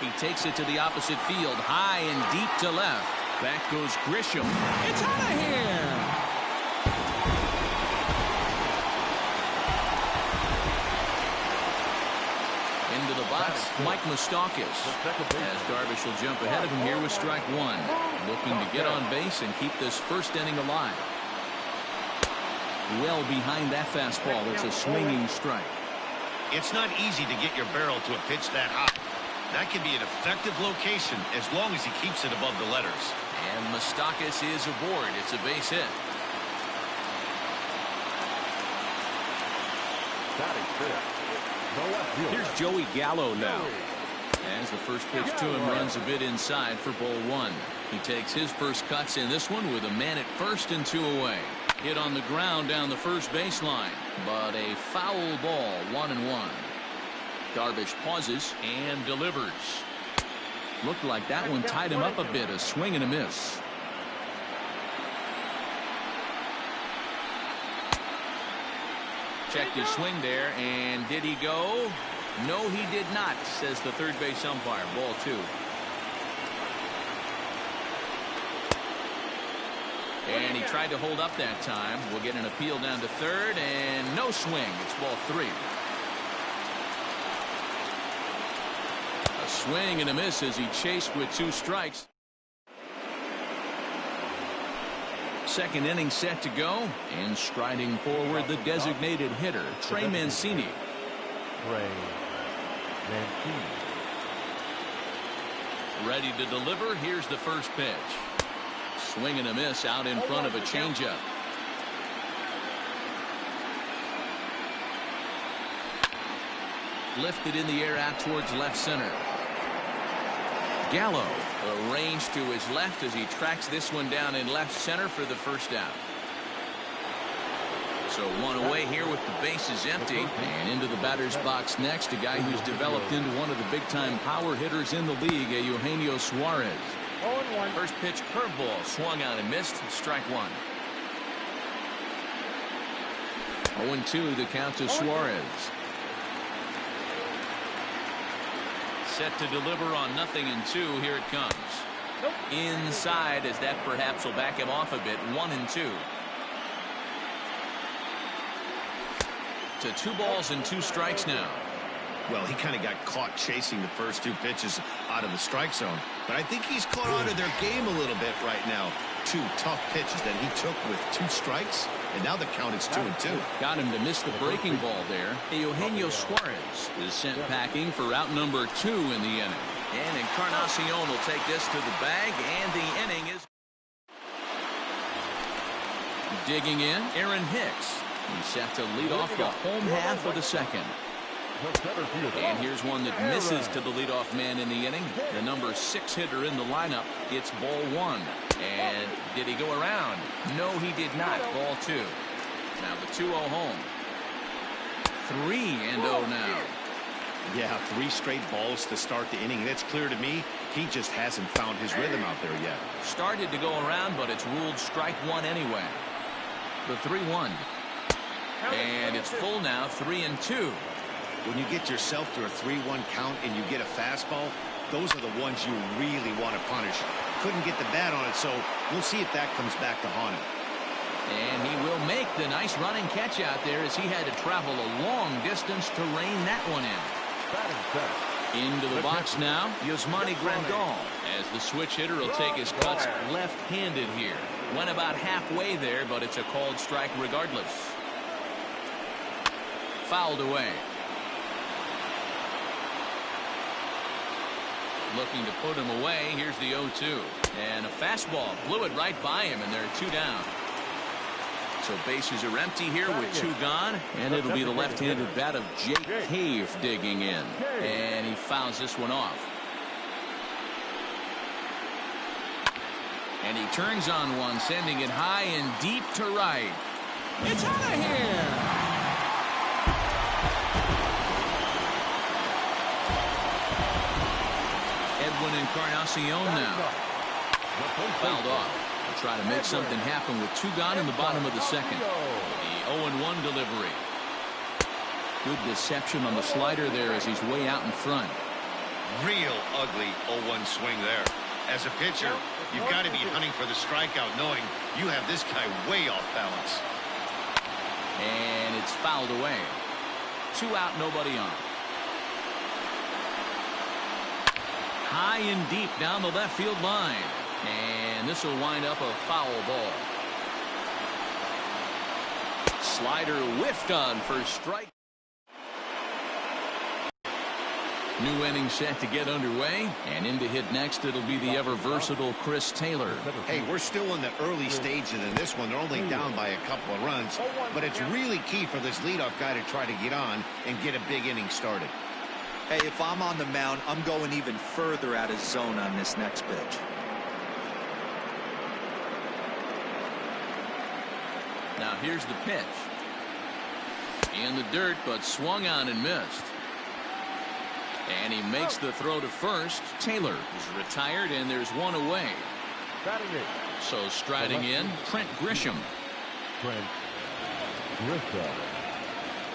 He takes it to the opposite field, high and deep to left. Back goes Grisham. It's out of here. Into the box, Mike Moustakas. As Darvish will jump ahead of him here with strike 1. Looking to get on base and keep this first inning alive. Well behind that fastball. It's a swinging strike. It's not easy to get your barrel to a pitch that high. That can be an effective location as long as he keeps it above the letters. And Moustakas is aboard. It's a base hit. Here's Joey Gallo now. As the first pitch to him runs a bit inside for ball 1. He takes his first cuts in this one with a man at first and 2 away. Hit on the ground down the first baseline, but a foul ball, 1-1. Darvish pauses and delivers. Looked like that one tied him up a bit. A swing and a miss. Checked his swing there, and did he go? No, he did not, says the third base umpire. Ball 2. And he tried to hold up that time. We'll get an appeal down to third, and no swing. It's ball 3. A swing and a miss as he chased with 2 strikes. Second inning set to go, and striding forward the designated hitter, Trey Mancini. Ready to deliver. Here's the first pitch. Swing and a miss out in front of a changeup. Lifted in the air out towards left center. Gallo arranged to his left as he tracks this one down in left center for the first out. So 1 away here with the bases empty. And into the batter's box next, a guy who's developed into one of the big-time power hitters in the league, Eugenio Suarez. First pitch curveball swung out and missed. Strike 1. 0-2 the count to Suarez. set to deliver on 0-2. Here it comes. Inside, as that perhaps will back him off a bit. 1-2. To 2 balls and 2 strikes now. Well, he kind of got caught chasing the first 2 pitches out of the strike zone. But I think he's caught on to their game a little bit right now. 2 tough pitches that he took with 2 strikes. And now the count is 2-2. Got him to miss the breaking ball there. Eugenio Suarez is sent packing for out number 2 in the inning. And Encarnacion will take this to the bag, and the inning is digging in. Aaron Hicks. He's set to lead off the home half of the second. And here's one that misses to the leadoff man in the inning. The number 6 hitter in the lineup. It's ball 1. And did he go around? No, he did not. Ball 2. Now the 2-0 home. 3-0 now. Yeah, 3 straight balls to start the inning. That's clear to me. He just hasn't found his rhythm out there yet. Started to go around, but it's ruled strike 1 anyway. The 3-1. And it's full now. 3-2. When you get yourself to a 3-1 count and you get a fastball, those are the ones you really want to punish. Couldn't get the bat on it, so we'll see if that comes back to haunt him. And he will make the nice running catch out there as he had to travel a long distance to rein that one in. Into the box now, Yasmani Grandal, as the switch hitter will take his cuts left-handed here. Went about halfway there, but it's a called strike regardless. Fouled away. Looking to put him away. Here's the 0-2. And a fastball. Blew it right by him, and there are 2 down. So bases are empty here with 2 gone. And it'll be the left-handed bat of Jake Cave digging in. And he fouls this one off. And he turns on one, sending it high and deep to right. It's out of here. Edwin Encarnacion now. Fouled off. They'll try to make something happen with 2 gone in the bottom of the second. The 0-1 delivery. Good deception on the slider there as he's way out in front. Real ugly 0-1 swing there. As a pitcher, you've got to be hunting for the strikeout, knowing you have this guy way off balance. And it's fouled away. 2 out, nobody on. High and deep down the left field line. And this will wind up a foul ball. Slider whiffed on for strike. New inning set to get underway. And in to hit next, it'll be the ever-versatile Chris Taylor. Hey, we're still in the early stages in this one. They're only down by a couple of runs. But it's really key for this leadoff guy to try to get on and get a big inning started. Hey, if I'm on the mound, I'm going even further out of zone on this next pitch. Now here's the pitch. In the dirt, but swung on and missed. And he makes the throw to first. Taylor is retired, and there's 1 away. So striding in, Trent Grisham.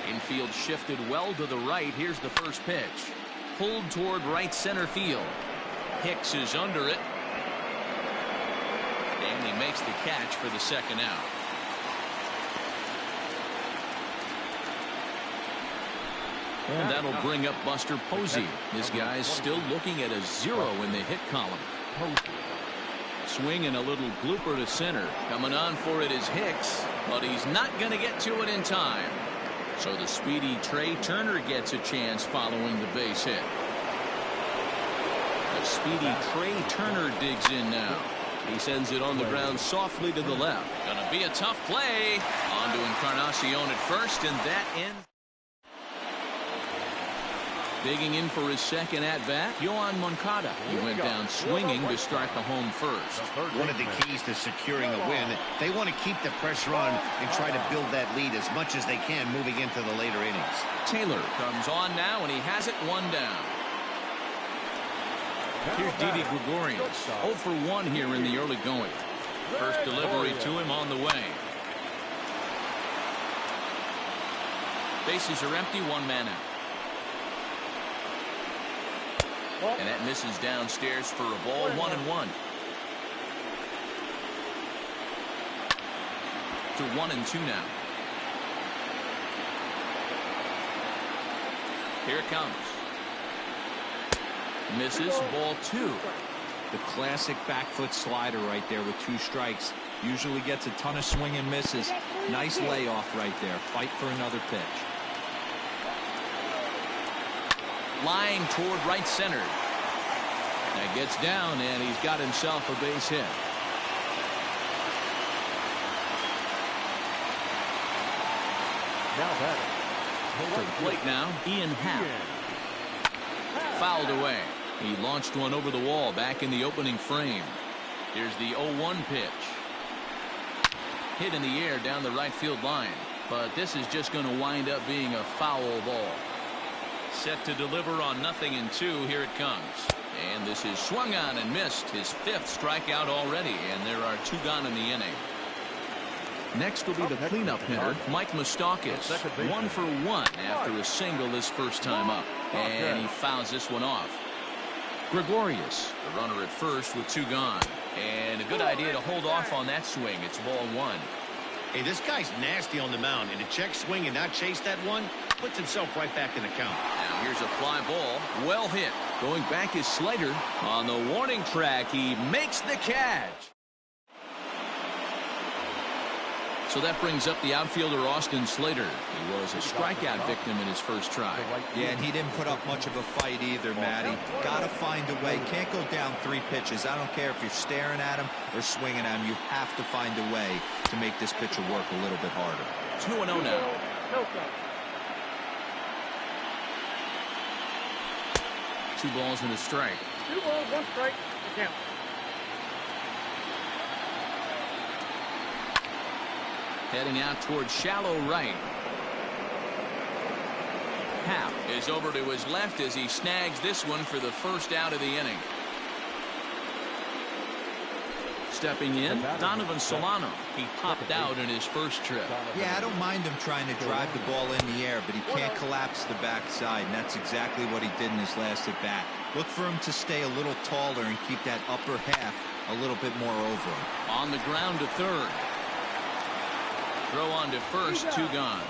Infield shifted well to the right. Here's the first pitch. Pulled toward right center field. Hicks is under it. And he makes the catch for the second out. And that'll bring up Buster Posey. This guy's still looking at a 0 in the hit column. Swinging a little blooper to center. Coming on for it is Hicks, but he's not going to get to it in time. So the speedy Trey Turner gets a chance following the base hit. The speedy Trey Turner digs in now. He sends it on the ground softly to the left. Gonna be a tough play. On to Encarnacion at first, and that ends. Digging in for his second at-bat, Yohan Moncada. He went down swinging to start the home first. One of the keys to securing a win, they want to keep the pressure on and try to build that lead as much as they can moving into the later innings. Taylor comes on now, and he has it 1 down. Here's Didi Gregorius. 0 for 1 here in the early going. First delivery to him on the way. Bases are empty, 1 man out. And that misses downstairs for a ball, 1-1. To 1-2 now. Here it comes. Misses, ball 2. The classic back foot slider right there with 2 strikes. Usually gets a ton of swing and misses. Nice layoff right there. Fight for another pitch. Line toward right center. That gets down, and he's got himself a base hit. Now batting. To the plate now, Ian Happ. Fouled away. He launched one over the wall back in the opening frame. Here's the 0-1 pitch. Hit in the air down the right field line. But this is just going to wind up being a foul ball. Set to deliver on 0-2. Here it comes. And this is swung on and missed. His 5th strikeout already. And there are 2 gone in the inning. Next will be the cleanup hitter, Mike Moustakas. 1 for 1 after a single his first time up. And he fouls this one off. Gregorius, the runner at first with 2 gone. And a good idea to hold off on that swing. It's ball 1. Hey, this guy's nasty on the mound, and to check swing and not chase that one puts himself right back in the count. Now here's a fly ball. Well hit. Going back is Slater. On the warning track, he makes the catch. So that brings up the outfielder Austin Slater. He was a strikeout victim in his first try. Yeah, and he didn't put up much of a fight either, Matty. Got to find a way. Can't go down 3 pitches. I don't care if you're staring at him or swinging at him. You have to find a way to make this pitcher work a little bit harder. 2-0 now. 2 balls and a strike. 2 balls, 1 strike. Count. Heading out towards shallow right. Happ is over to his left as he snags this one for the first out of the inning. Stepping in, Donovan Solano. He popped out in his first trip. Yeah, I don't mind him trying to drive the ball in the air, but he can't collapse the backside, and that's exactly what he did in his last at bat. Look for him to stay a little taller and keep that upper half a little bit more over him. On the ground to third. Throw on to first, 2 gone.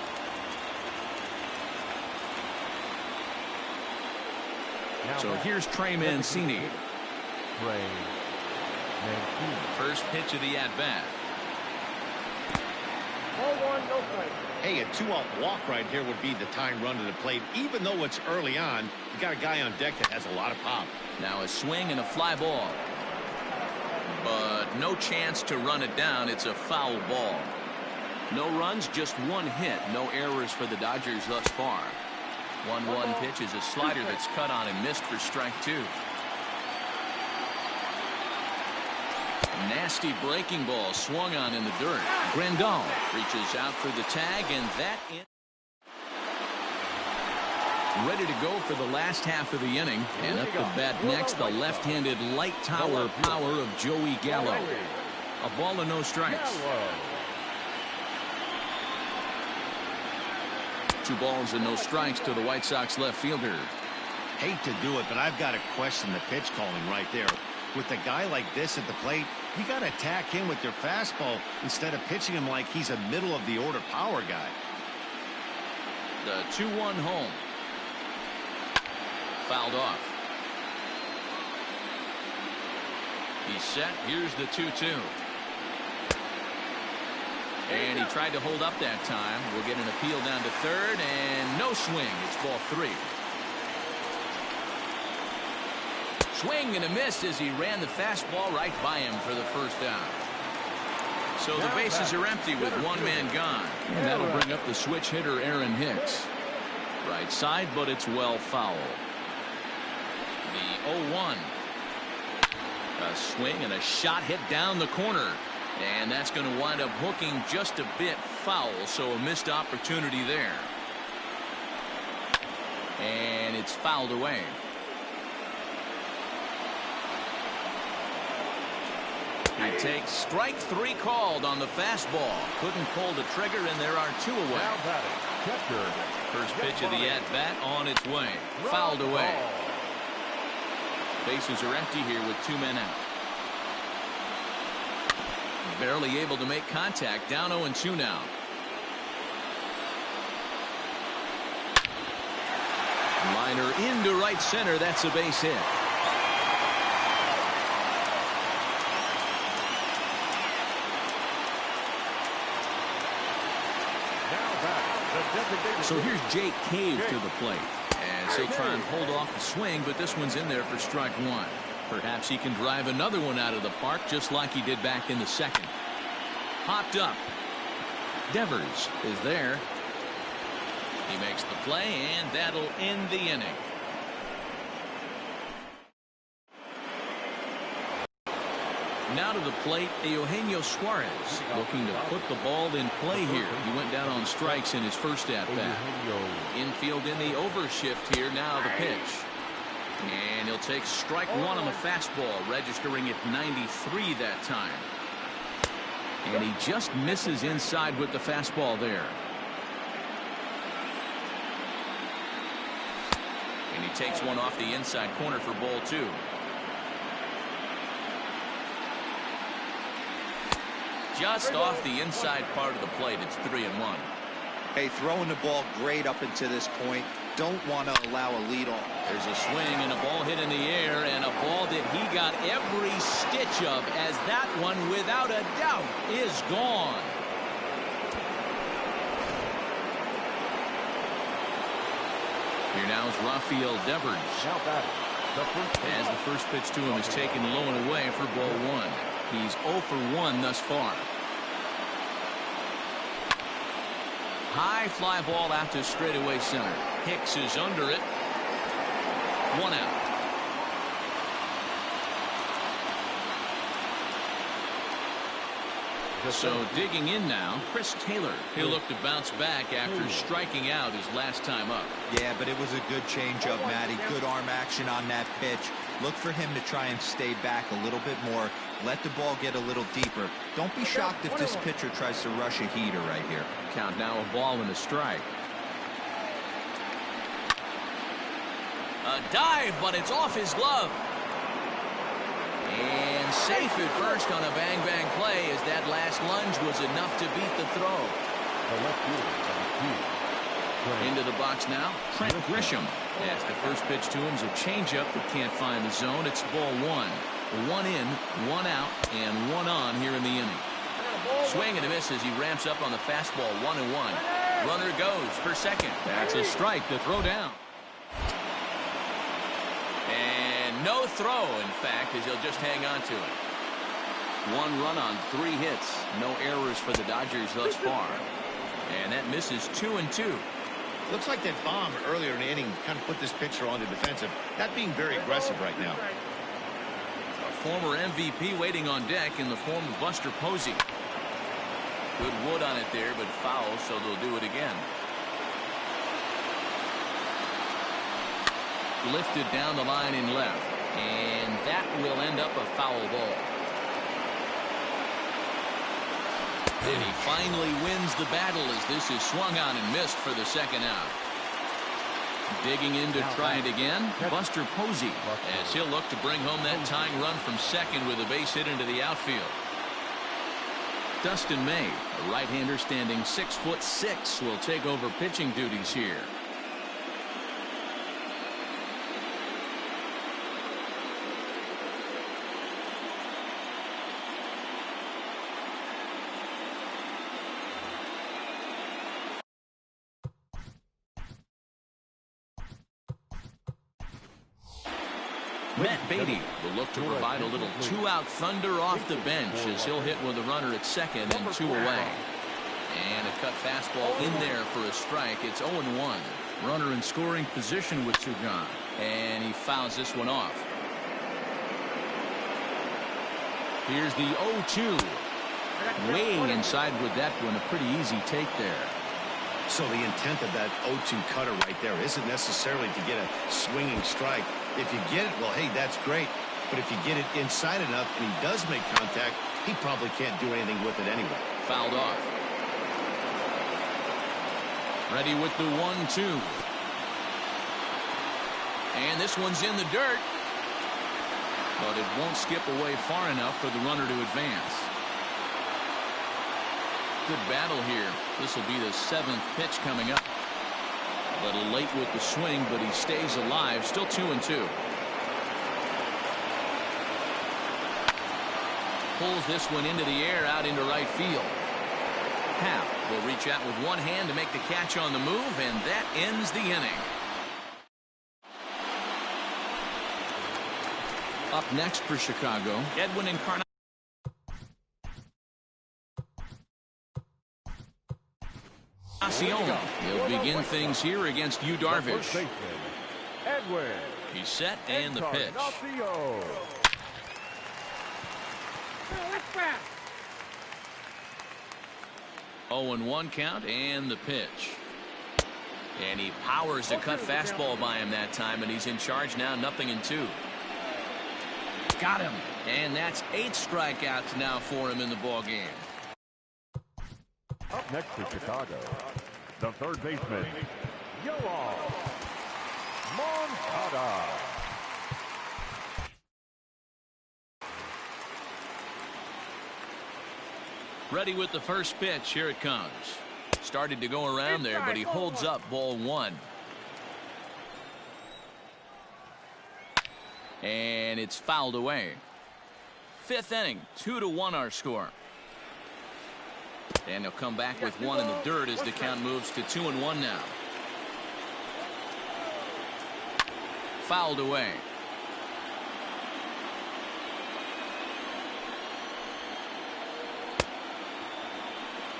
So here's Trey Mancini. First pitch of the at-bat. Ball 1, no strike. Hey, a 2-out walk right here would be the tying run to the plate. Even though it's early on, you got a guy on deck that has a lot of pop. Now a swing and a fly ball. But no chance to run it down. It's a foul ball. No runs, just 1 hit. No errors for the Dodgers thus far. 1-1 pitch is a slider that's cut on and missed for strike 2. Nasty breaking ball swung on in the dirt. Grandal reaches out for the tag, and that in. Ready to go for the last half of the inning. And up to bat next, the left-handed light tower power of Joey Gallo. A ball and no strikes. 2 balls and no strikes to the White Sox left fielder. Hate to do it, but I've got to question the pitch calling right there. With a guy like this at the plate, you got to attack him with your fastball instead of pitching him like he's a middle-of-the-order power guy. The 2-1 home. Fouled off. He's set. Here's the 2-2. And he tried to hold up that time. We'll get an appeal down to third, and no swing. It's ball 3. Swing and a miss as he ran the fastball right by him for the first out. So the bases are empty with 1 man gone. And that'll bring up the switch hitter Aaron Hicks. Right side, but it's well foul. The 0-1. A swing and a shot hit down the corner. And that's going to wind up hooking just a bit foul, so a missed opportunity there. And it's fouled away. He takes strike 3 called on the fastball. Couldn't pull the trigger, and there are 2 away. First pitch of the at-bat on its way. Fouled away. Bases are empty here with 2 men out. Barely able to make contact. Down 0-2 now. Liner into right center. That's a base hit. So here's Jake Cave to the plate. As he'll try and hold off the swing, but this one's in there for strike one. Perhaps he can drive another one out of the park just like he did back in the second. Popped up. Devers is there. He makes the play, and that'll end the inning. Now to the plate, Eugenio Suarez looking to put the ball in play here. He went down on strikes in his first at-bat. Infield in the overshift here. Now the pitch. And he'll take strike one on the fastball, registering at 93 that time. And he just misses inside with the fastball there. And he takes one off the inside corner for ball two. Just off the inside part of the plate. It's 3-1. Hey, throwing the ball great up until this point. Don't want to allow a lead off. There's a swing and a ball hit in the air, and a ball that he got every stitch of, as that one, without a doubt, is gone. Here now is Rafael Devers. As the first pitch to him is taken low and away for ball one. He's 0 for 1 thus far. High fly ball out to straightaway center. Hicks is under it. 1 out. So digging in now, Chris Taylor. He'll look to bounce back after striking out his last time up. Yeah, but it was a good changeup, Matty. Good arm action on that pitch. Look for him to try and stay back a little bit more. Let the ball get a little deeper. Don't be shocked if this pitcher tries to rush a heater right here. Count now a ball and a strike. A dive, but it's off his glove. And safe at first on a bang-bang play, as that last lunge was enough to beat the throw. Into the box now, Trent Grisham. As the first pitch to him is a changeup that can't find the zone. It's ball one. 1 in, 1 out, and 1 on here in the inning. Swing and a miss as he ramps up on the fastball. 1-1. Runner goes for second. That's a strike to throw down. And no throw, in fact, as he'll just hang on to it. 1 run on 3 hits. No errors for the Dodgers thus far. And that misses 2-2. Looks like that bomb earlier in the inning kind of put this pitcher on the defensive. Not being very aggressive right now. A former MVP waiting on deck in the form of Buster Posey. Good wood on it there, but foul, so they'll do it again. Lifted down the line in left, and that will end up a foul ball. And he finally wins the battle as this is swung on and missed for the second out. Digging in to try it again, Buster Posey, as he'll look to bring home that tying run from second with a base hit into the outfield. Dustin May, a right-hander standing 6'6", will take over pitching duties here. Matt Beatty will look to provide a little 2-out thunder off the bench as he'll hit with a runner at second and 2 away. And a cut fastball in there for a strike. It's 0-1. Runner in scoring position with 2 gone. And he fouls this one off. Here's the 0-2. Way inside with that one. A pretty easy take there. So the intent of that 0-2 cutter right there isn't necessarily to get a swinging strike. If you get it, well, hey, that's great. But if you get it inside enough and he does make contact, he probably can't do anything with it anyway. Fouled off. Ready with the 1-2. And this one's in the dirt. but it won't skip away far enough for the runner to advance. Good battle here. This will be the 7th pitch coming up. A little late with the swing, but he stays alive. Still 2-2. Pulls this one into the air out into right field. Happ will reach out with one hand to make the catch on the move, and that ends the inning. Up next for Chicago, Edwin Encarnacion. He'll begin things here against Yu Darvish. He's set, and the pitch. 0-1 count, and the pitch. And he powers to cut fastball by him that time, and he's in charge now, 0-2. Got him. And that's 8 strikeouts now for him in the ball game. Up next for Chicago, the third baseman, Yoel Moncada. Ready with the first pitch. Here it comes. Started to go around there, but he holds up, ball 1. And it's fouled away. 5th inning, 2-1 our score. And they'll come back with one in the dirt as the count moves to 2-1 now. Fouled away.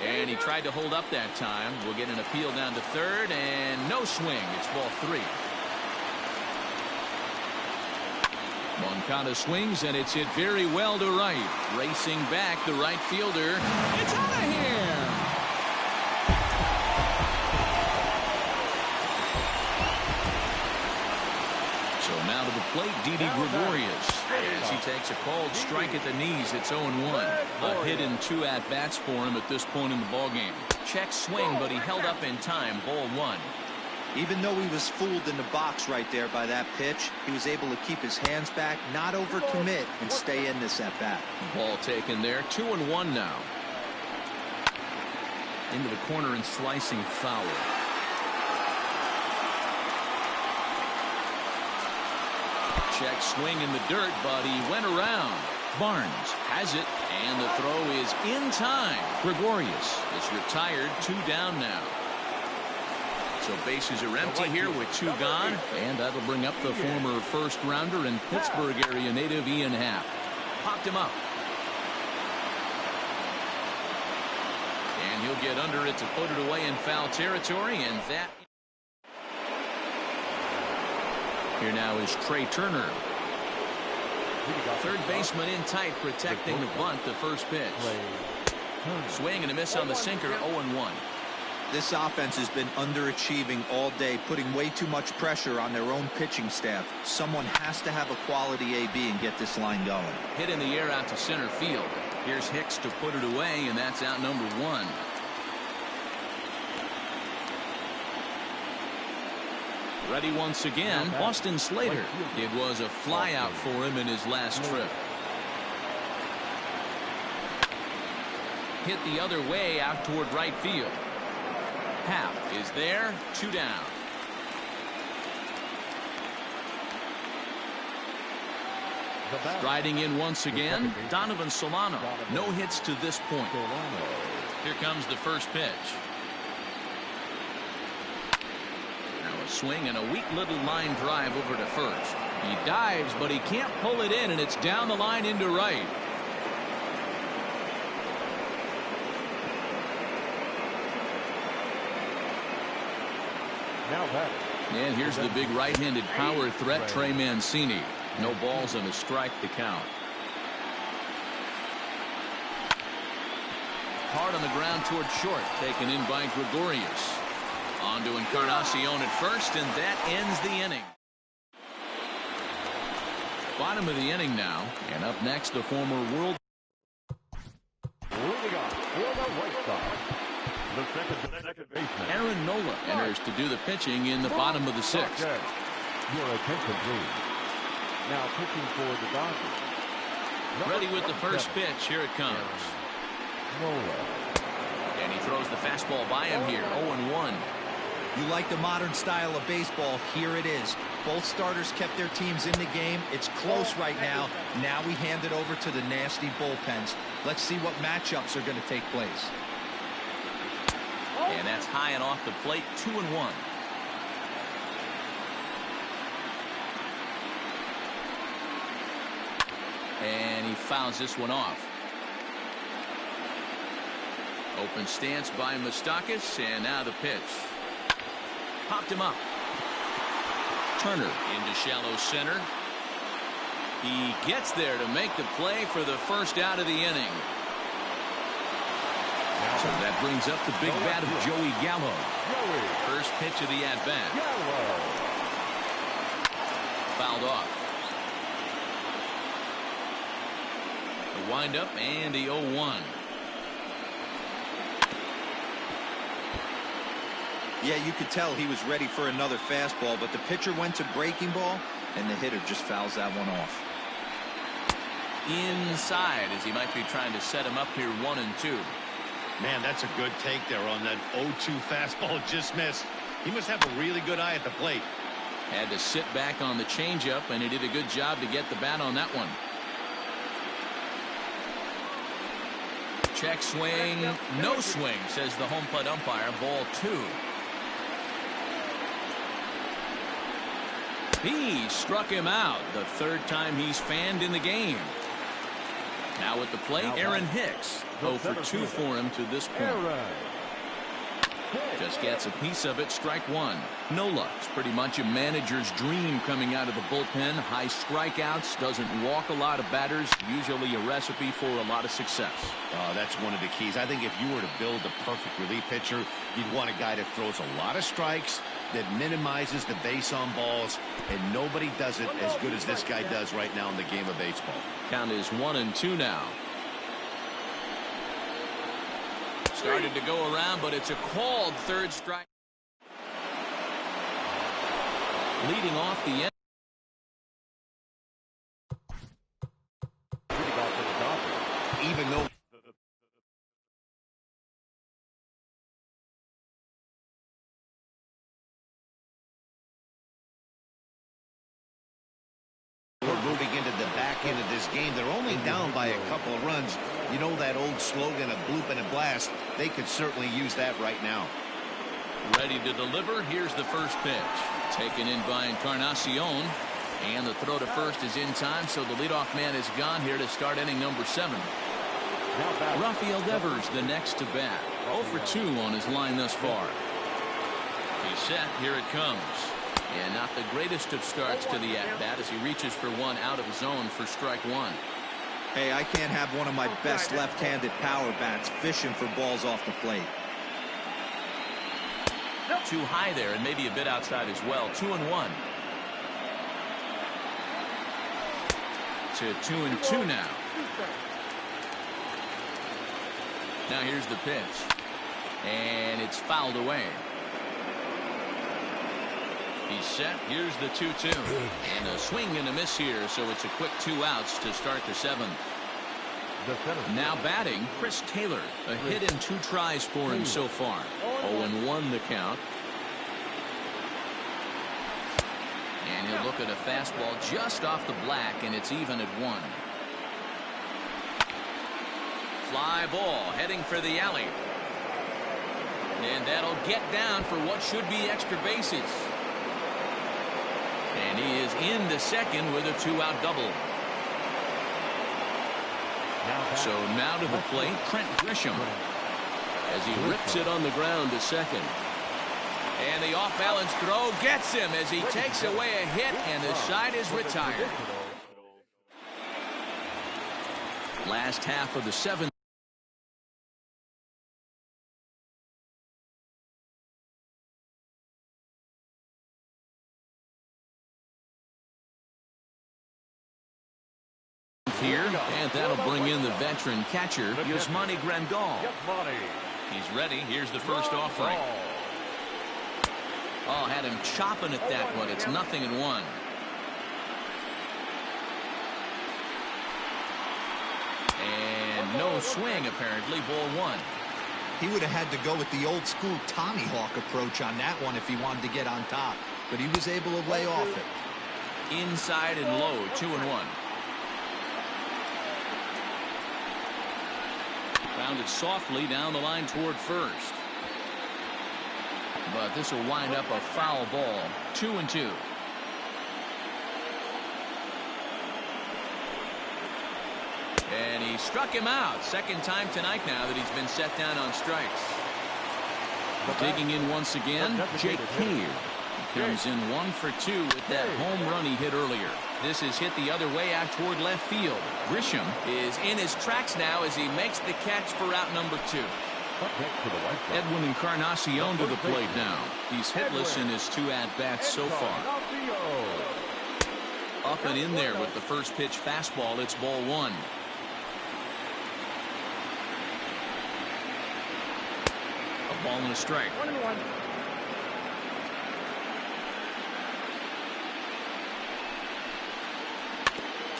And he tried to hold up that time. We'll get an appeal down to third, and no swing. It's ball 3. Moncada swings, and it's hit very well to right. Racing back, the right fielder. It's out of here! So now to the plate, Didi Gregorius. As he takes a called strike at the knees, it's 0-1. A hit in 2 at-bats for him at this point in the ballgame. Check swing, but he held up in time, ball 1. Even though he was fooled in the box right there by that pitch, he was able to keep his hands back, not overcommit, and stay in this at-bat. Ball taken there, 2-1 now. Into the corner and slicing foul. Check swing in the dirt, but he went around. Barnes has it, and the throw is in time. Gregorius is retired, 2 down now. So bases are empty here with 2 gone, and that'll bring up the former first-rounder and Pittsburgh area native Ian Happ. Popped him up. And he'll get under it to put it away in foul territory, and that... Here now is Trey Turner. Third baseman in tight, protecting the bunt, the first pitch. Swing and a miss on the sinker, 0-1. This offense has been underachieving all day, putting way too much pressure on their own pitching staff. Someone has to have a quality AB and get this line going. Hit in the air out to center field. Here's Hicks to put it away, and that's out number 1. Ready once again, Austin Slater. It was a flyout for him in his last trip. Hit the other way out toward right field. Happ is there, 2 down. Striding in once again, Donovan Solano. No hits to this point. Here comes the first pitch. Now a swing and a weak little line drive over to first. He dives, but he can't pull it in, and it's down the line into right. And here's the big right-handed power threat, Trey Mancini. No balls and a strike to count. Hard on the ground toward short, taken in by Gregorius. On to Encarnacion at first, and that ends the inning. Bottom of the inning now, and up next, the former world. Moving on, for the White Sox, the second baseman, Aaron Nola enters to do the pitching in the bottom of the 6th. Your attention, please. Now pitching for the Dodgers. Ready with the first pitch. Here it comes. And he throws the fastball by him here. 0-1. You like the modern style of baseball. Here it is. Both starters kept their teams in the game. It's close right now. Now we hand it over to the nasty bullpens. Let's see what matchups are going to take place. And that's high and off the plate. 2-1. And he fouls this one off. Open stance by Moustakas, and now the pitch. Popped him up. Turner into shallow center. He gets there to make the play for the first out of the inning. So that brings up the big bat of Joey Gallo. First pitch of the at-bat. Fouled off. The windup and the 0-1. Yeah, you could tell he was ready for another fastball, but the pitcher went to breaking ball, and the hitter just fouls that one off. Inside, as he might be trying to set him up here 1-2. Man, that's a good take there on that 0-2 fastball just missed. He must have a really good eye at the plate. Had to sit back on the changeup, and he did a good job to get the bat on that one. Check swing, no swing, says the home plate umpire. Ball 2. He struck him out the third time he's fanned in the game. Now at the plate, Aaron Hicks. 0 for 2 for him to this point. Just gets a piece of it. Strike 1. No luck. It's pretty much a manager's dream coming out of the bullpen. High strikeouts. Doesn't walk a lot of batters. Usually a recipe for a lot of success. That's one of the keys. I think if you were to build a perfect relief pitcher, you'd want a guy that throws a lot of strikes, that minimizes the base on balls, and nobody does it as good as this guy does right now in the game of baseball. Count is 1-2 now. Started to go around, but it's a called third strike. Leading off the end. Even though we're moving into the back end of this game, they're only down by a couple of runs. You know that old slogan of bloop and a blast. They could certainly use that right now. Ready to deliver. Here's the first pitch. Taken in by Encarnacion. And the throw to first is in time, so the leadoff man is gone here to start inning number 7. Rafael Devers, the next to bat. 0 for 2 on his line thus far. He's set. Here it comes. And not the greatest of starts to the at-bat as he reaches for one out of zone for strike 1. Hey, I can't have one of my best left-handed power bats fishing for balls off the plate. Too high there and maybe a bit outside as well. 2-1. To 2-2 now. Now here's the pitch. And it's fouled away. He's set. Here's the 2-2. And a swing and a miss here, so it's a quick 2 outs to start the 7th. Now batting, Chris Taylor. A hit in 2 tries for him so far. 0-1 the count. And he'll look at a fastball just off the black, and it's even at 1. Fly ball heading for the alley. And that'll get down for what should be extra bases. And he is into second with a 2-out double. So now to the plate, Trent Grisham, as he rips it on the ground to second. And the off-balance throw gets him as he takes away a hit, and the side is retired. Last half of the 7th. Here, and that'll bring in the veteran catcher, Yasmani Grandal. He's ready. Here's the first offering. Oh, had him chopping at that one. It's 0-1. No swing, apparently. Ball one. He would have had to go with the old school Tommy Hawk approach on that one if he wanted to get on top, but he was able to lay off it. Inside and low, 2-1. Found it softly down the line toward first. But this will wind up a foul ball. 2-2. And he struck him out. Second time tonight now that he's been set down on strikes. Digging in once again, Jake Cave. He comes in 1 for 2 with that home run he hit earlier. This is hit the other way out toward left field. Grisham is in his tracks now as he makes the catch for out number 2. Edwin Encarnacion to the plate now. He's hitless in his 2 at-bats so far. Up and in there with the first pitch fastball. It's ball 1. A ball and a strike. 1-1.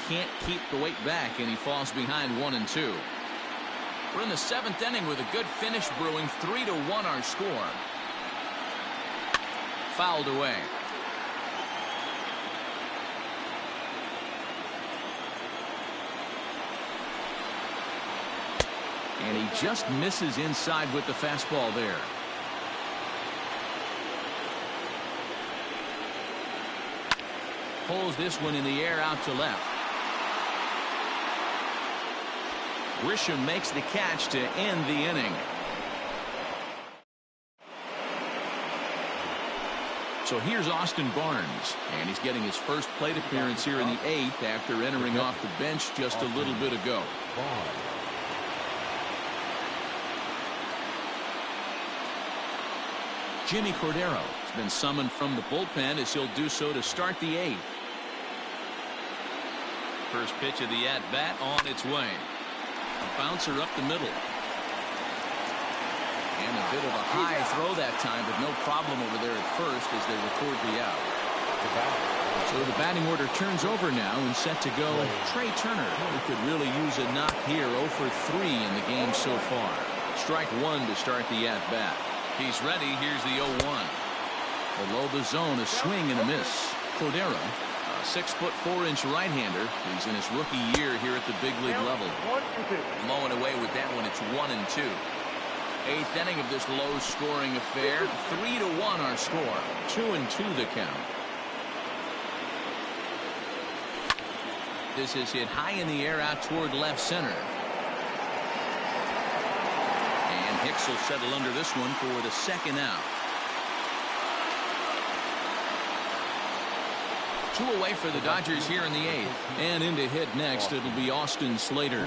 Can't keep the weight back, and he falls behind 1-2. We're in the 7th inning with a good finish brewing. 3-1 our score. Fouled away. And he just misses inside with the fastball there. Pulls this one in the air out to left. Grisham makes the catch to end the inning. So here's Austin Barnes, and he's getting his first plate appearance here in the 8th after entering off the bench just a little bit ago. Jimmy Cordero has been summoned from the bullpen as he'll do so to start the 8th. First pitch of the at-bat on its way. A bouncer up the middle. And a bit of a high throw that time, but no problem over there at first as they record the out. So the batting order turns over now and set to go Trey Turner, who could really use a knock here. 0 for 3 in the game so far. Strike 1 to start the at-bat. He's ready. Here's the 0-1. Below the zone, a swing and a miss. Cordero, a 6'4" right-hander. He's in his rookie year here at the big league level. Mowing away with that one. It's 1-2. 8th inning of this low-scoring affair. 3-1 our score. 2-2 the count. This is hit high in the air out toward left center. And Hicks will settle under this one for the second out. 2 away for the Dodgers here in the 8th. And in to hit next, it'll be Austin Slater.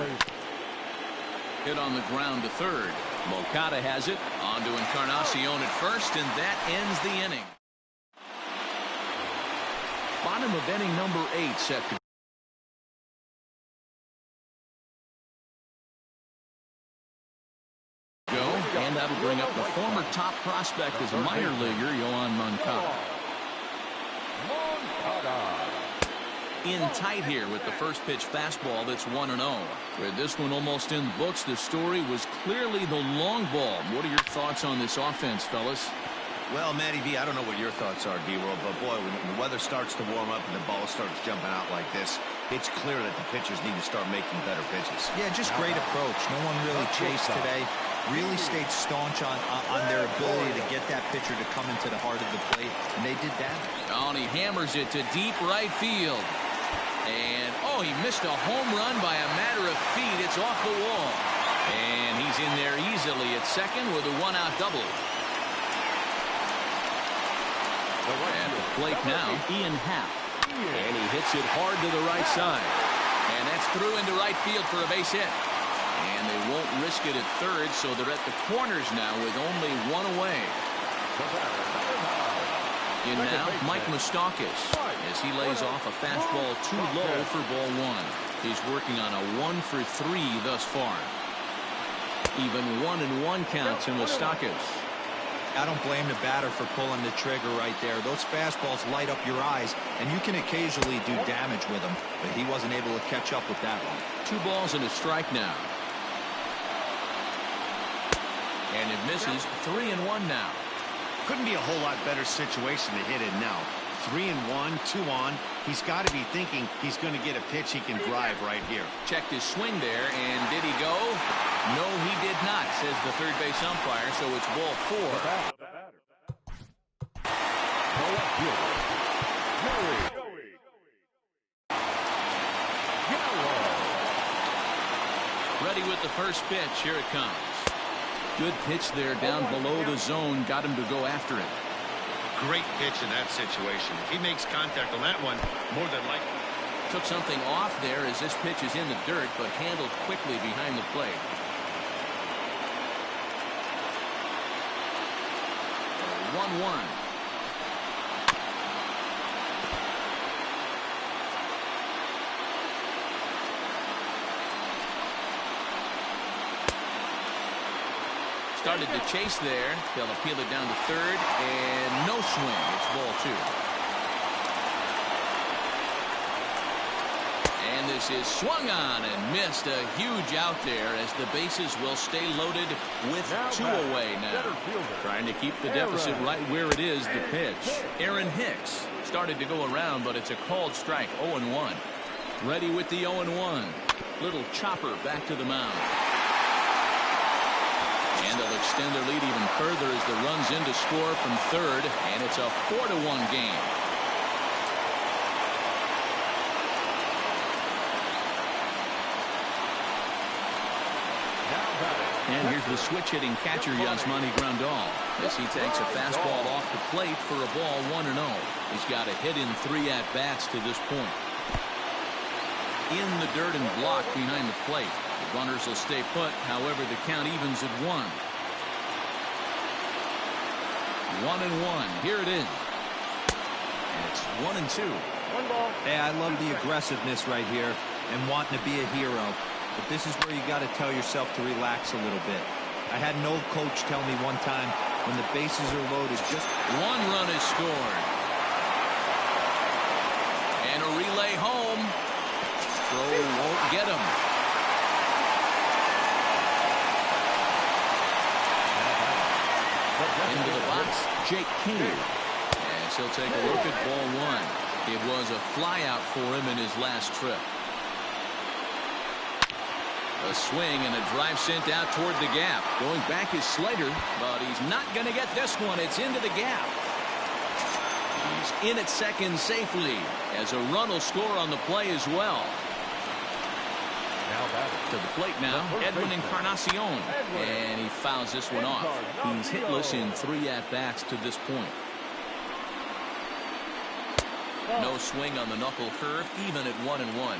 Hit on the ground to third. Moncada has it. On to Encarnacion at first, and that ends the inning. Bottom of inning number 8 set to go, and that'll bring up the former top prospect as a minor leaguer, Yohan Moncada. In tight here with the first pitch fastball. That's 1-0. With this one almost in the books, the story was clearly the long ball. What are your thoughts on this offense, fellas? Well, Matty V, I don't know what your thoughts are, D-World, but boy, when the weather starts to warm up and the ball starts jumping out like this, it's clear that the pitchers need to start making better pitches. Yeah, just great approach. No one really chased today. Really stayed staunch on their ability to get that pitcher to come into the heart of the plate, and they did that. Oh, and he hammers it to deep right field. And, oh, he missed a home run by a matter of feet. It's off the wall. And he's in there easily at second with a 1-out double. At the plate now, Ian Happ. And he hits it hard to the right side. And that's through into right field for a base hit. And they won't risk it at third, so they're at the corners now with only 1 away. In now, Mike Moustakas, as he lays off a fastball too low for ball 1. He's working on a 1 for 3 thus far. Even 1-1 count to Moustakas. I don't blame the batter for pulling the trigger right there. Those fastballs light up your eyes, and you can occasionally do damage with them, but he wasn't able to catch up with that one. 2 balls and a strike now. And it misses. 3-1 now. Couldn't be a whole lot better situation to hit in now. 3-1, 2 on. He's got to be thinking he's going to get a pitch he can drive right here. Checked his swing there, and did he go? No, he did not, says the third base umpire, so it's ball 4. Ready with the first pitch. Here it comes. Good pitch there down below the zone. Got him to go after it. Great pitch in that situation. If he makes contact on that one, more than likely. Took something off there as this pitch is in the dirt, but handled quickly behind the plate. 1-1. Started to chase there. They'll appeal it down to third, and no swing. It's ball 2. And this is swung on and missed. A huge out there as the bases will stay loaded with 2 away now. Trying to keep the deficit right where it is. The pitch. Aaron Hicks started to go around, but it's a called strike. 0-1. Ready with the 0-1. Little chopper back to the mound. And they'll extend their lead even further as the run's in to score from third, and it's a 4-1 game. And here's the switch-hitting catcher, Yasmani Grandal, as he takes a fastball off the plate for a ball 1-0. He's got a hit in 3 at-bats to this point. In the dirt and blocked behind the plate. The runners will stay put. However, the count evens at 1. 1-1. Here it is. And it's 1-2. 1 ball. Hey, I love the aggressiveness right here and wanting to be a hero. But this is where you got to tell yourself to relax a little bit. I had an old coach tell me one time, when the bases are loaded, just 1 run is scored. And a relay home. Throw won't get him. Into the box, Jake King. As he'll take a look at ball 1. It was a flyout for him in his last trip. A swing and a drive sent out toward the gap. Going back is Slater, but he's not going to get this one. It's into the gap. He's in at second safely as a run will score on the play as well. To the plate now, Edwin Encarnacion, and he fouls this one off. He's hitless in 3 at-bats to this point. No swing on the knuckle curve, even at 1-1.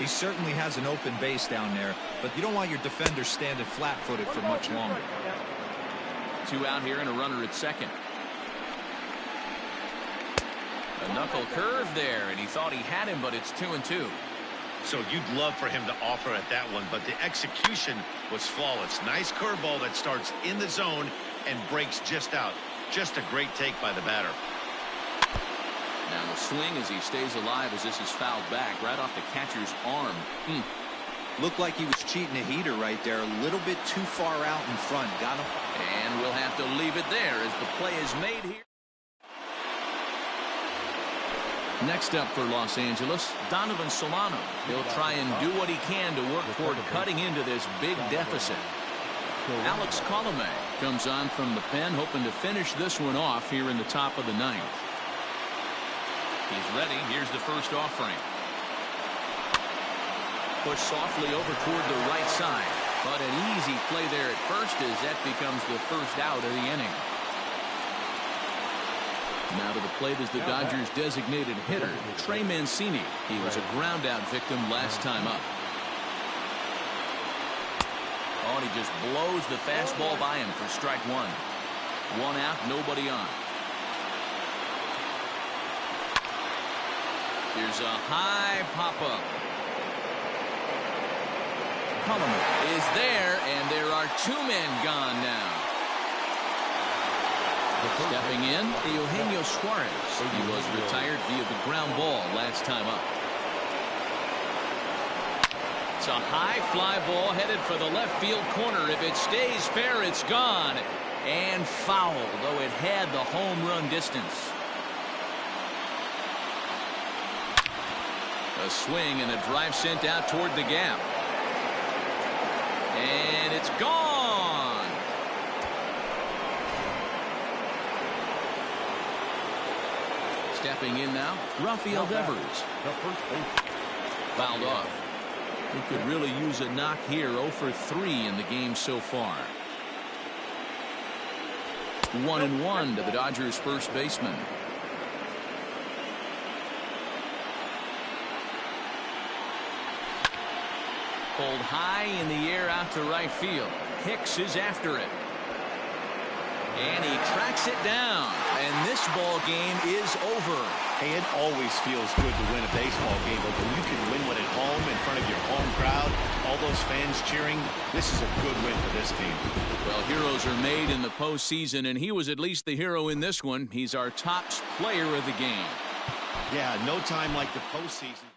he certainly has an open base down there, but you don't want your defender standing flat-footed for much longer. 2 out here and a runner at second. A knuckle curve there, and he thought he had him, but it's 2-2. So you'd love for him to offer at that one, but the execution was flawless. Nice curveball that starts in the zone and breaks just out. Just a great take by the batter. Now the swing as he stays alive as this is fouled back right off the catcher's arm. Looked like he was cheating a heater right there. A little bit too far out in front. Got him. And we'll have to leave it there as the play is made here. Next up for Los Angeles, Donovan Solano. He'll try and do what he can to work toward cutting into this big deficit. Alex Colomé comes on from the pen, hoping to finish this one off here in the top of the 9th. He's ready. Here's the first offering. Push softly over toward the right side. But an easy play there at first as that becomes the first out of the inning. Now to the plate is the Dodgers' designated hitter, Trey Mancini. He was a ground-out victim last time up. Oh, and he just blows the fastball by him for strike 1. 1 out, nobody on. Here's a high pop-up. Colomé is there, and there are 2 men gone now. Stepping in, Eugenio Suarez. He was retired via the ground ball last time up. It's a high fly ball headed for the left field corner. If it stays fair, it's gone. And foul, though it had the home run distance. A swing and a drive sent out toward the gap. And it's gone. Stepping in now, Rafael Devers. The first base. Fouled off. He could really use a knock here. 0 for 3 in the game so far. 1-1 to the Dodgers first baseman. Pulled high in the air out to right field. Hicks is after it. And he tracks it down. And this ball game is over. Hey, it always feels good to win a baseball game, but when you can win one at home in front of your home crowd, all those fans cheering, this is a good win for this team. Well, heroes are made in the postseason, and he was at least the hero in this one. He's our top player of the game. Yeah, no time like the postseason.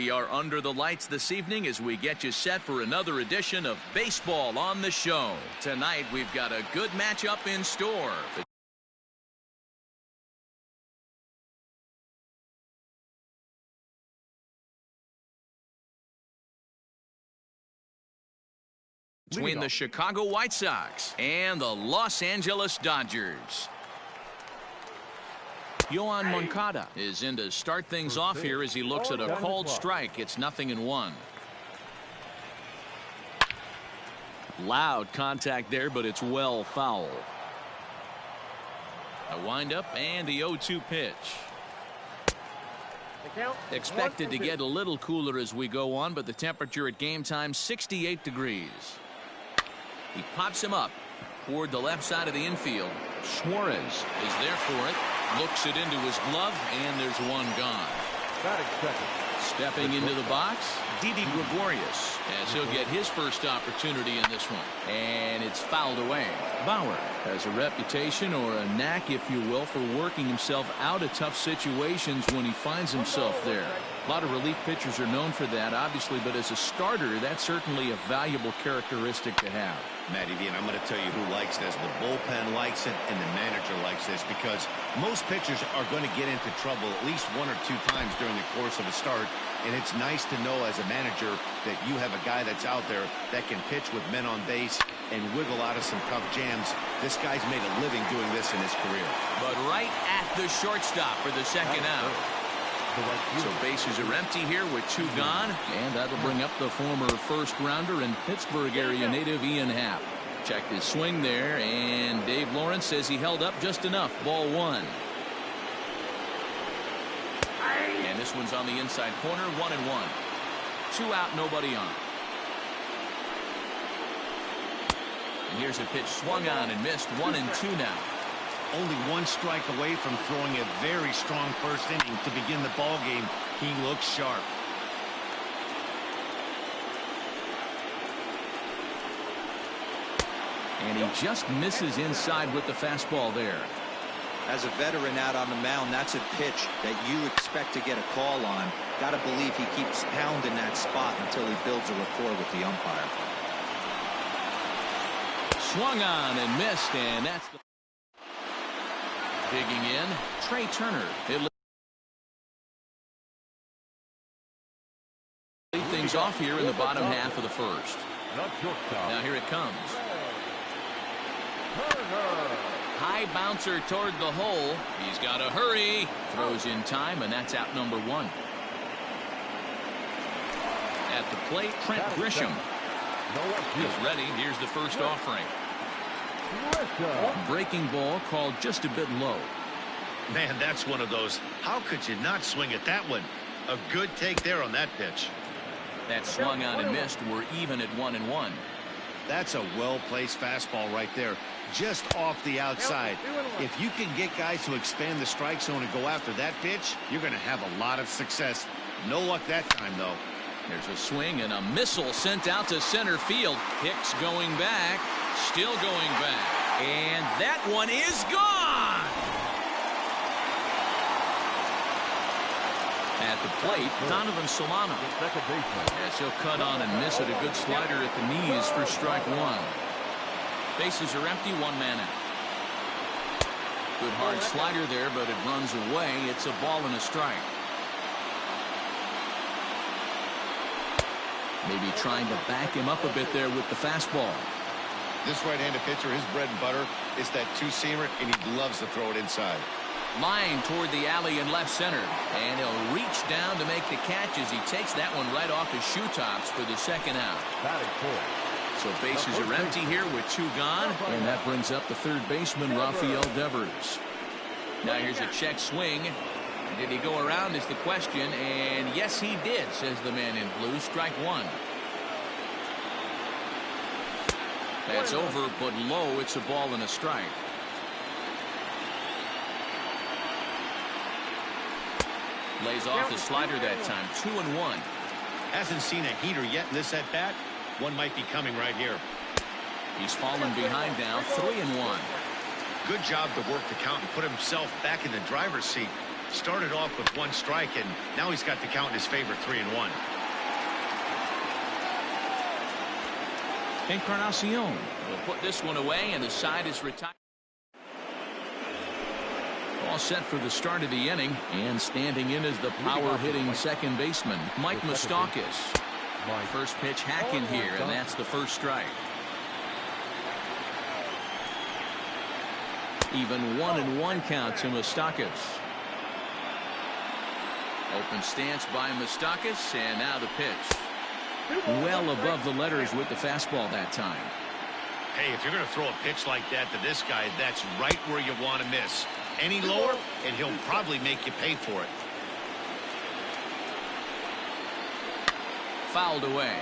We are under the lights this evening as we get you set for another edition of Baseball on the Show. Tonight we've got a good matchup in store. Between the Chicago White Sox and the Los Angeles Dodgers. Yohan Moncada is in to start things off here as he looks at a called strike. It's 0-1. Loud contact there, but it's well foul. A windup and the 0-2 pitch. Expected to get a little cooler as we go on, but the temperature at game time 68 degrees. He pops him up toward the left side of the infield. Suarez is there for it. Looks it into his glove, and there's one gone. Stepping into the box, Didi Gregorius, as he'll get his first opportunity in this one. And it's fouled away. Bauer has a reputation, or a knack, if you will, for working himself out of tough situations when he finds himself there. A lot of relief pitchers are known for that, obviously, but as a starter, that's certainly a valuable characteristic to have. Matty V, and I'm going to tell you who likes this. The bullpen likes it, and the manager likes this, because most pitchers are going to get into trouble at least 1 or 2 times during the course of a start, and it's nice to know as a manager that you have a guy that's out there that can pitch with men on base and wiggle out of some tough jams. This guy's made a living doing this in his career. But right at the shortstop for the second out. So bases are empty here with 2 gone, and that'll bring up the former first-rounder and Pittsburgh area native Ian Happ. Checked his swing there, and Dave Lawrence says he held up just enough. Ball 1. And this one's on the inside corner, 1-1. 2 out, nobody on. And here's a pitch swung on and missed. 1-2 now. Only 1 strike away from throwing a very strong first inning to begin the ball game. He looks sharp. And he just misses inside with the fastball there. As a veteran out on the mound, that's a pitch that you expect to get a call on. Got to believe he keeps pounding that spot until he builds a rapport with the umpire. Swung on and missed, and that's the digging in, Trey Turner. He'll lead things off here in the bottom half of the first. Now here it comes. High bouncer toward the hole. He's got to hurry. Throws in time, and that's out number 1. At the plate, Trent Grisham is ready. Here's the first offering. Breaking ball called just a bit low. Man, that's one of those. How could you not swing at that one? A good take there on that pitch. That swung on and missed. We're even at 1-1. That's a well-placed fastball right there, just off the outside. If you can get guys to expand the strike zone and go after that pitch, you're going to have a lot of success. No luck that time, though. There's a swing and a missile sent out to center field. Hicks going back. Still going back. And that one is gone. At the plate, Donovan Solano. As he'll cut on and miss it. A good slider at the knees for strike 1. Bases are empty, 1 man out. Good hard slider there, but it runs away. It's a ball and a strike. Maybe trying to back him up a bit there with the fastball. This right-handed pitcher, his bread and butter is that 2-seamer, and he loves to throw it inside. Line toward the alley in left center, and he'll reach down to make the catch as he takes that one right off his shoe tops for the second out. So bases are empty here with 2 gone, and that brings up the third baseman, Rafael Devers. Now here's a check swing. Did he go around is the question, and yes he did, says the man in blue. Strike 1. That's over, but low. It's a ball and a strike. Lays off the slider that time. 2-1. Hasn't seen a heater yet in this at-bat. One might be coming right here. He's fallen behind now. 3-1. Good job to work the count and put himself back in the driver's seat. Started off with 1 strike, and now he's got the count in his favor, 3-1. Encarnacion will put this one away, and the side is retired. All set for the start of the inning, and standing in is the power-hitting second baseman, Mike Moustakas. First pitch hacking here, and that's the first strike. Even 1-1 count to Moustakas. Open stance by Moustakas, and now the pitch. Well above the letters with the fastball that time. Hey, if you're going to throw a pitch like that to this guy, that's right where you want to miss. Any lower, and he'll probably make you pay for it. Fouled away.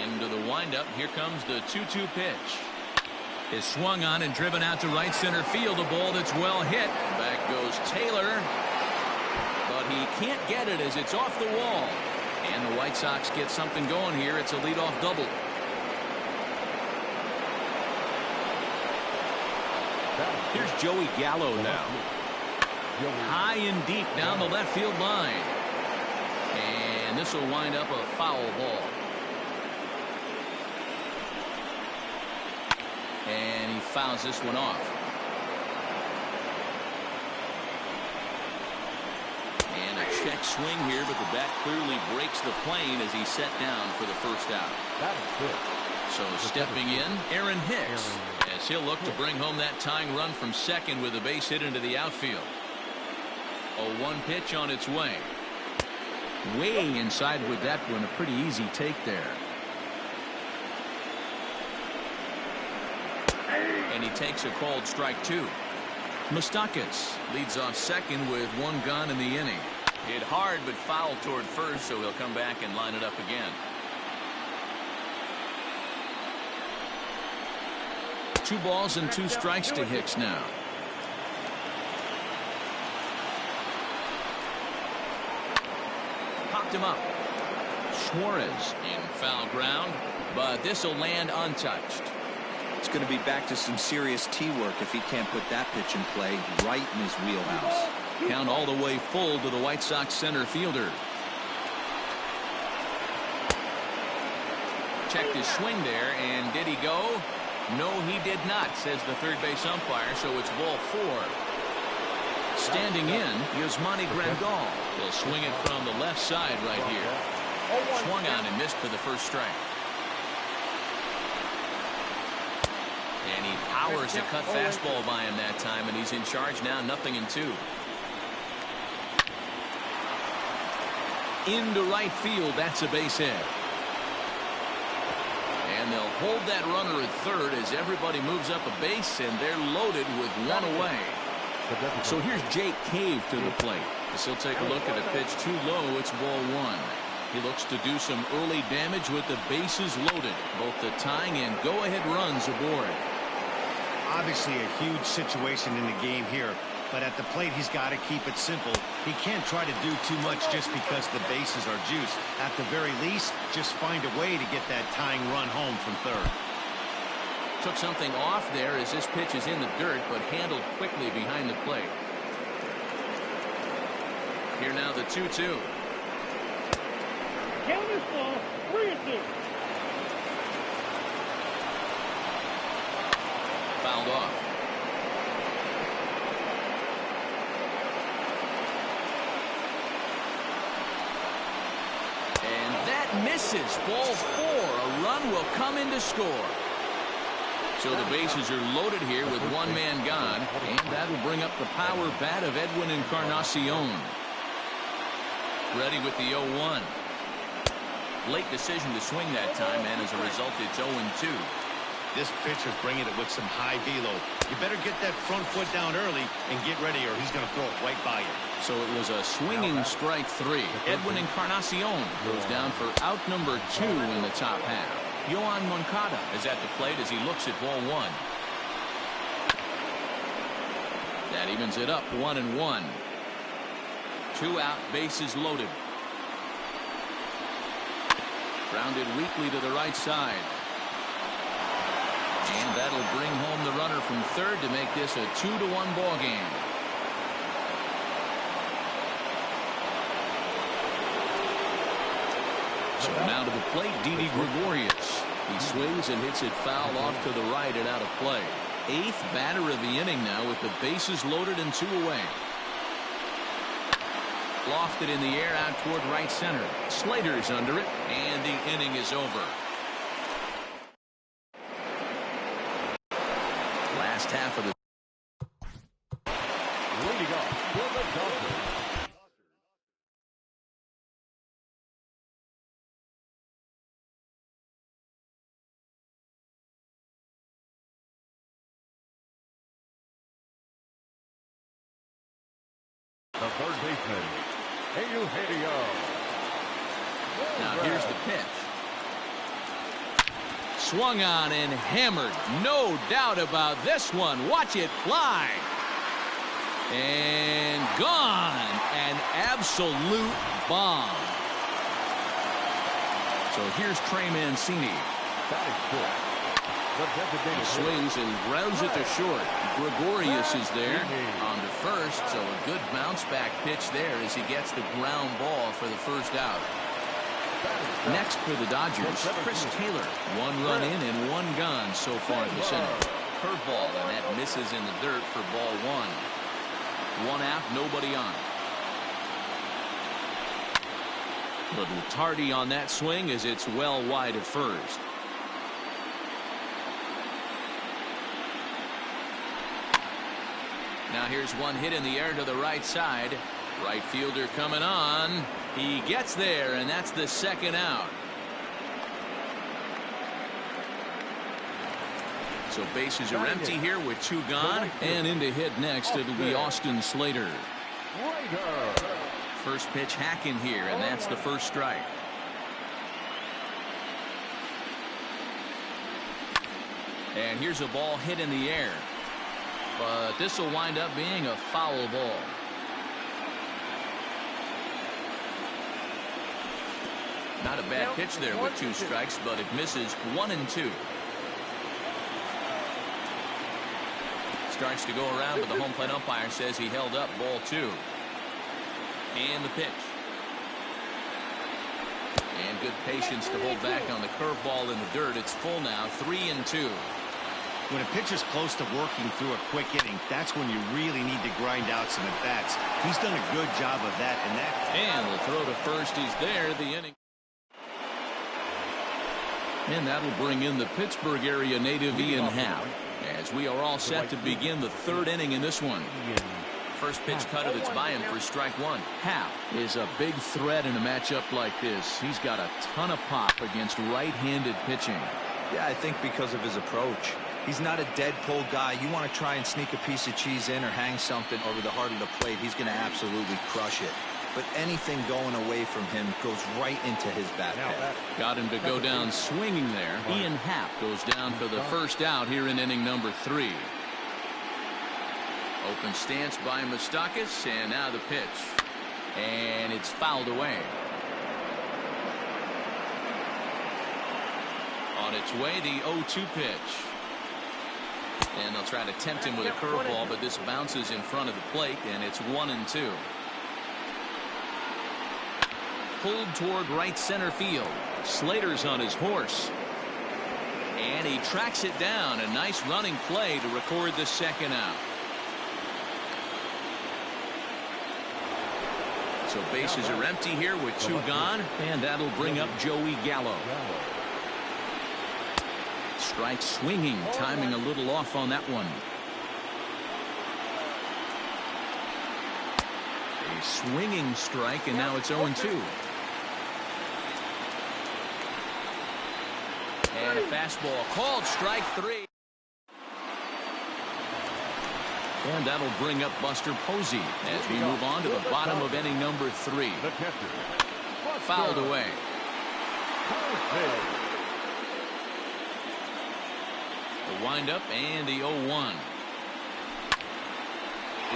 Into the windup. Here comes the 2-2 pitch. Is swung on and driven out to right center field. A ball that's well hit. Back goes Taylor. But he can't get it as it's off the wall. And the White Sox get something going here. It's a leadoff double. Here's Joey Gallo now. High and deep down the left field line. And this will wind up a foul ball. And he fouls this one off. And a check swing here, but the bat clearly breaks the plane as he's set down for the first out. That is good. So stepping in, Aaron Hicks, as he'll look to bring home that tying run from second with a base hit into the outfield. A 1 pitch on its way. Way inside with that one. A pretty easy take there. And he takes a called strike 2. Moustakas leads off second with 1 gone in the inning. Hit hard but fouled toward first, so he'll come back and line it up again. 2 balls and 2 strikes to Hicks now. Popped him up. Suarez in foul ground, but this will land untouched. It's going to be back to some serious T-work if he can't put that pitch in play right in his wheelhouse. Count all the way full to the White Sox center fielder. Checked his swing there, and did he go? No, he did not, says the third base umpire, so it's ball 4. Standing in, Yasmani Grandal will swing it from the left side right here. Swung on and missed for the first strike. And he powers a cut fastball by him that time, and he's in charge now, 0-2. Into right field, that's a base hit. And they'll hold that runner at third as everybody moves up a base, and they're loaded with 1 away. So here's Jake Cave to the plate. As he'll take a look at a pitch too low. It's ball 1. He looks to do some early damage with the bases loaded. Both the tying and go-ahead runs aboard. Obviously a huge situation in the game here, but at the plate he's got to keep it simple. He can't try to do too much just because the bases are juiced. At the very least, just find a way to get that tying run home from third. Took something off there as this pitch is in the dirt, but handled quickly behind the plate. Here now the 2-2. Count this ball 3-2. Fouled off. And that misses. Ball 4. A run will come in to score. So the bases are loaded here with 1 man gone, and that will bring up the power bat of Edwin Encarnacion. Ready with the 0-1. Late decision to swing that time, and as a result, it's 0-2. This pitcher's bringing it with some high velo. You better get that front foot down early and get ready, or he's going to throw it right by you. So it was a swinging strike 3. Edwin Encarnacion goes down for out number 2 in the top half. Yohan Moncada is at the plate as he looks at ball 1. That evens it up 1-1. 2 out, bases loaded. Grounded weakly to the right side. And that'll bring home the runner from third to make this a 2-1 ball game. So now to the plate, Didi Gregorius. He swings and hits it foul off to the right and out of play. 8th batter of the inning now with the bases loaded and 2 away. Lofted in the air out toward right center. Slater's under it, and the inning is over. Last half of the Leading off for the Dodgers. The third baseman, Eugenio. Now here's the pitch. Swung on and hammered. No doubt about this one. Watch it fly. And gone. An absolute bomb. So here's Trey Mancini. That is good. He swings and grounds it to short. Gregorius is there on to first, so a good bounce back pitch there as he gets the ground ball for the first out. Next for the Dodgers, Chris Taylor. 1 run in and 1 gone so far this inning. Curveball, and that misses in the dirt for ball 1. 1 out, nobody on. Little tardy on that swing as it's well wide of first. Now here's one hit in the air to the right side. Right fielder coming on. He gets there, and that's the 2nd out. So bases are empty here with 2 gone. And in to hit next, it'll be Austin Slater. First pitch hacking here, and that's the first strike. And here's a ball hit in the air. But this will wind up being a foul ball. Not a bad pitch there with 2 strikes, but it misses 1 and 2. Starts to go around, but the home plate umpire says he held up ball 2. And the pitch. And good patience to hold back on the curveball in the dirt. It's full now, 3 and 2. When a pitcher's close to working through a quick inning, that's when you really need to grind out some at-bats. He's done a good job of that. And the throw to first is there. The inning. And that'll bring in the Pittsburgh area native Ian Happ, as we are all set to begin the 3rd inning in this one. First pitch cutter that's by him for strike 1. Happ is a big threat in a matchup like this. He's got a ton of pop against right-handed pitching. Yeah, I think because of his approach. He's not a dead pull guy. You want to try and sneak a piece of cheese in or hang something over the heart of the plate, he's going to absolutely crush it. But anything going away from him goes right into his bat pad. Got him to go down swinging there. Ian Happ goes down for the first out here in inning number 3. Open stance by Moustakas, and now the pitch. And it's fouled away. On its way, the 0-2 pitch. And they'll try to tempt him with a curveball, but this bounces in front of the plate, and it's 1 and 2. Pulled toward right center field. Slater's on his horse. And he tracks it down. A nice running play to record the 2nd out. So bases are empty here with 2 gone, and that'll bring up Joey Gallo. Strike swinging, timing a little off on that one. A swinging strike, and now it's 0-2. And a fastball called strike 3. And that'll bring up Buster Posey as we move on to the bottom of inning number 3. Fouled away. The windup and the 0-1.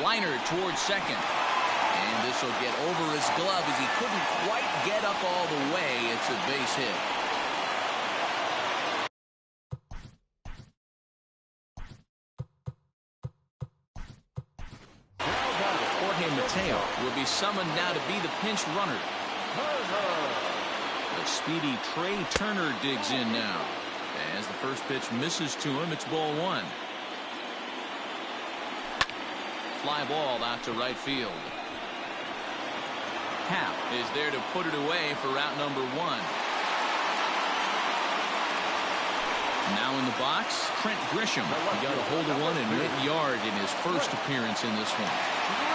Liner towards second. And this will get over his glove as he couldn't quite get up all the way. It's a base hit. Mateo will be summoned now to be the pinch runner. The speedy Trey Turner digs in now. As the first pitch misses to him, it's ball one. Fly ball out to right field. Hap is there to put it away for out number one. Now in the box, Trent Grisham. He got a hold of one and went yard in his first appearance in this one.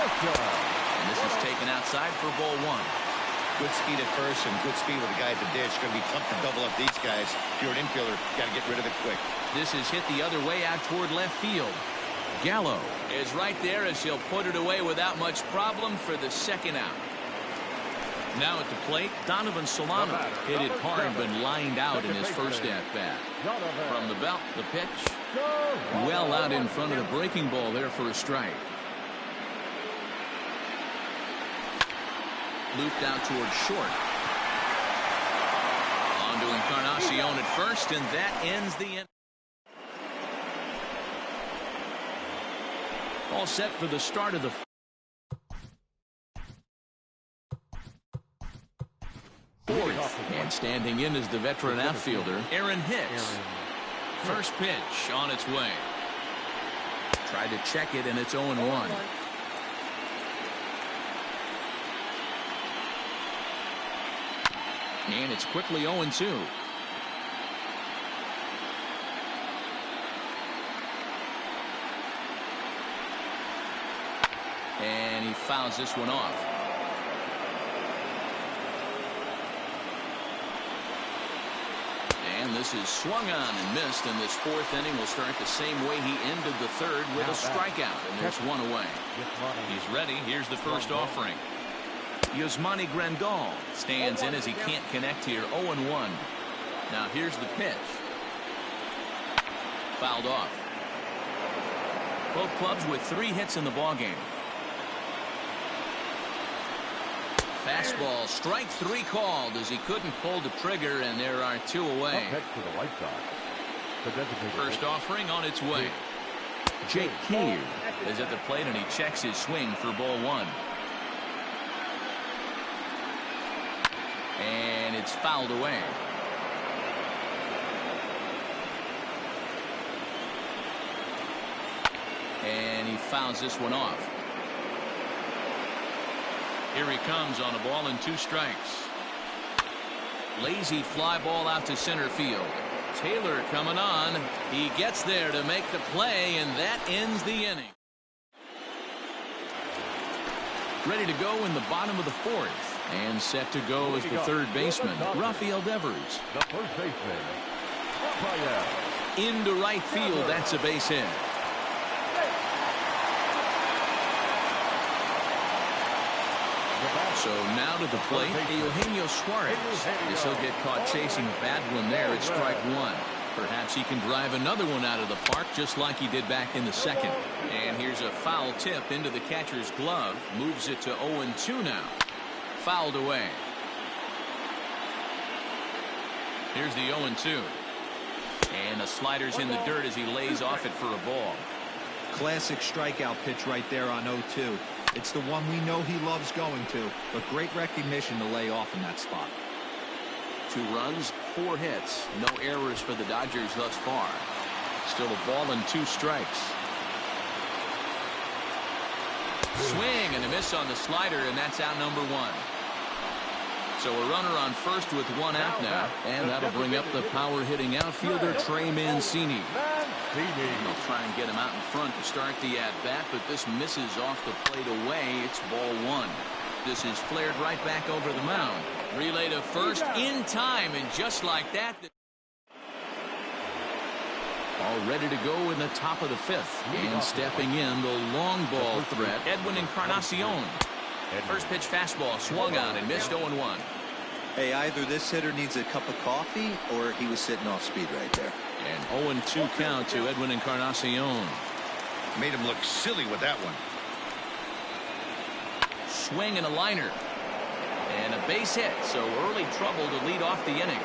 And this is taken outside for ball one. Good speed at first and good speed with the guy at the dish. Going to be tough to double up these guys. If you're an infielder, got to get rid of it quick. This is hit the other way out toward left field. Gallo is right there as he'll put it away without much problem for the second out. Now at the plate, Donovan Solano hit it hard but lined out in his first at-bat. From the belt, the pitch. Well out in front of the breaking ball there for a strike. Looped out towards short. On to Encarnacion at first, and that ends the inning. All set for the start of the fourth. And standing in is the veteran outfielder, Aaron Hicks. First pitch on its way. Tried to check it, and it's 0-1. And it's quickly 0-2. And he fouls this one off. And this is swung on and missed, and this fourth inning will start the same way he ended the third with a strikeout, and there's one away. He's ready. Here's the first offering. Yasmani Grandal stands in as he can't connect here. 0-1. Now here's the pitch. Fouled off. Both clubs with 3 hits in the ballgame. Fastball, strike 3 called as he couldn't pull the trigger, and there are 2 away. First offering on its way. Jake Cave is at the plate, and he checks his swing for ball 1. And it's fouled away. And he fouls this one off. Here he comes on a ball and 2 strikes. Lazy fly ball out to center field. Taylor coming on. He gets there to make the play, and that ends the inning. Ready to go in the bottom of the 4th. And set to go is the third baseman, Rafael Devers. The first baseman, Rafael. Into right field, that's a base hit. So now to the plate, Eugenio Suarez. This will get caught chasing a bad one there at strike 1. Perhaps he can drive another one out of the park just like he did back in the second. And here's a foul tip into the catcher's glove. Moves it to 0-2 now. Fouled away. Here's the 0-2. And the slider's in the dirt as he lays off it for a ball. Classic strikeout pitch right there on 0-2. It's the one we know he loves going to, but great recognition to lay off in that spot. 2 runs, 4 hits. No errors for the Dodgers thus far. Still a ball and 2 strikes. Swing and a miss on the slider, and that's out number 1. So a runner on first with 1 out now, and that'll bring up the power-hitting outfielder Trey Mancini. They'll try and get him out in front to start the at-bat, but this misses off the plate away. It's ball 1. This is flared right back over the mound. Relay to first in time, and just like that, all ready to go in the top of the 5th. And stepping in, the long ball threat, Edwin Encarnacion. First pitch fastball swung on and missed 0-1. Hey, either this hitter needs a cup of coffee or he was sitting off speed right there. And 0-2 count to Edwin Encarnacion. Made him look silly with that one. Swing and a liner. And a base hit, so early trouble to lead off the inning.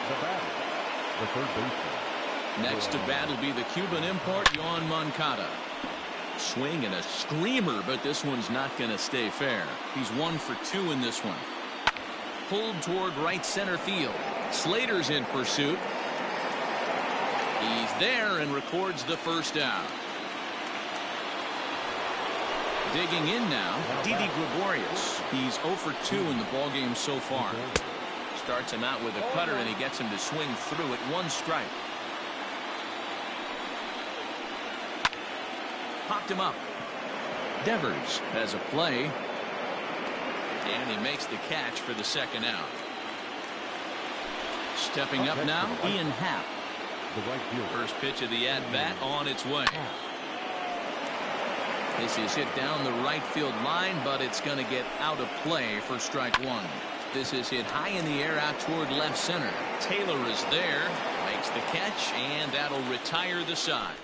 The batter, the third baseman, Next to bat will be the Cuban import, Yoan Moncada. Swing and a screamer, but this one's not going to stay fair. He's 1 for 2 in this one. Pulled toward right center field. Slater's in pursuit. He's there and records the first out. Digging in now, Didi Gregorius. He's 0 for 2 in the ballgame so far. Starts him out with a cutter, and he gets him to swing through at 1 strike. Popped him up. Devers has a play. And he makes the catch for the second out. Stepping up now, Ian Happ. First pitch of the at-bat on its way. This is hit down the right field line, but it's going to get out of play for strike 1. This is hit high in the air out toward left center. Taylor is there, makes the catch, and that'll retire the side.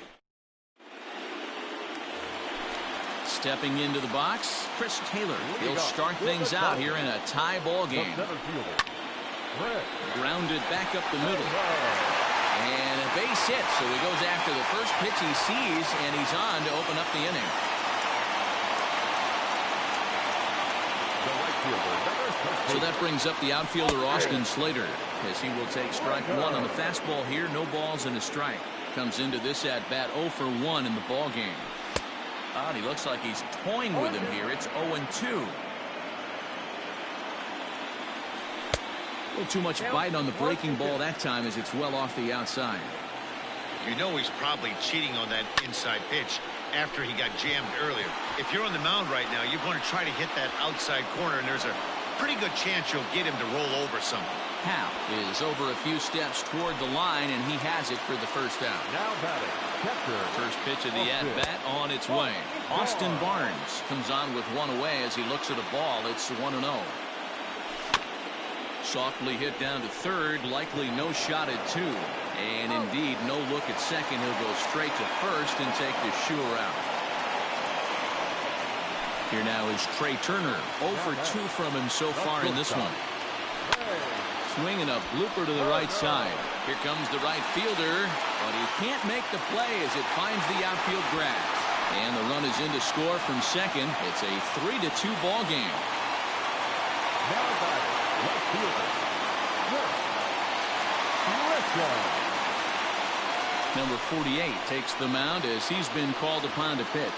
Stepping into the box, Chris Taylor. He'll start things out here in a tie ball game. Grounded back up the middle. And a base hit, so he goes after the first pitch he sees, and he's on to open up the inning. So that brings up the outfielder Austin Slater, as he will take strike 1 on the fastball here. No balls and a strike. Comes into this at bat 0 for 1 in the ball game. He looks like he's toying with him here. It's 0-2. A little too much bite on the breaking ball that time, as it's well off the outside. You know he's probably cheating on that inside pitch after he got jammed earlier. If you're on the mound right now, you want to try to hit that outside corner, and there's a pretty good chance you'll get him to roll over something. Hal is over a few steps toward the line, and he has it for the first out. Now batting, catcher. First pitch of the at-bat on its way. Austin Barnes comes on with 1 away as he looks at a ball. It's 1-0. Softly hit down to third, likely no shot at 2. And indeed, no look at second. He'll go straight to first and take the sure out. Here now is Trey Turner. 0 for 2 from him so far in this one. Swinging a blooper to the right side. Here comes the right fielder, but he can't make the play as it finds the outfield grass. And the run is in to score from second. It's a 3-2 ball game. Now batting, left fielder. Number 48 takes the mound as he's been called upon to pitch.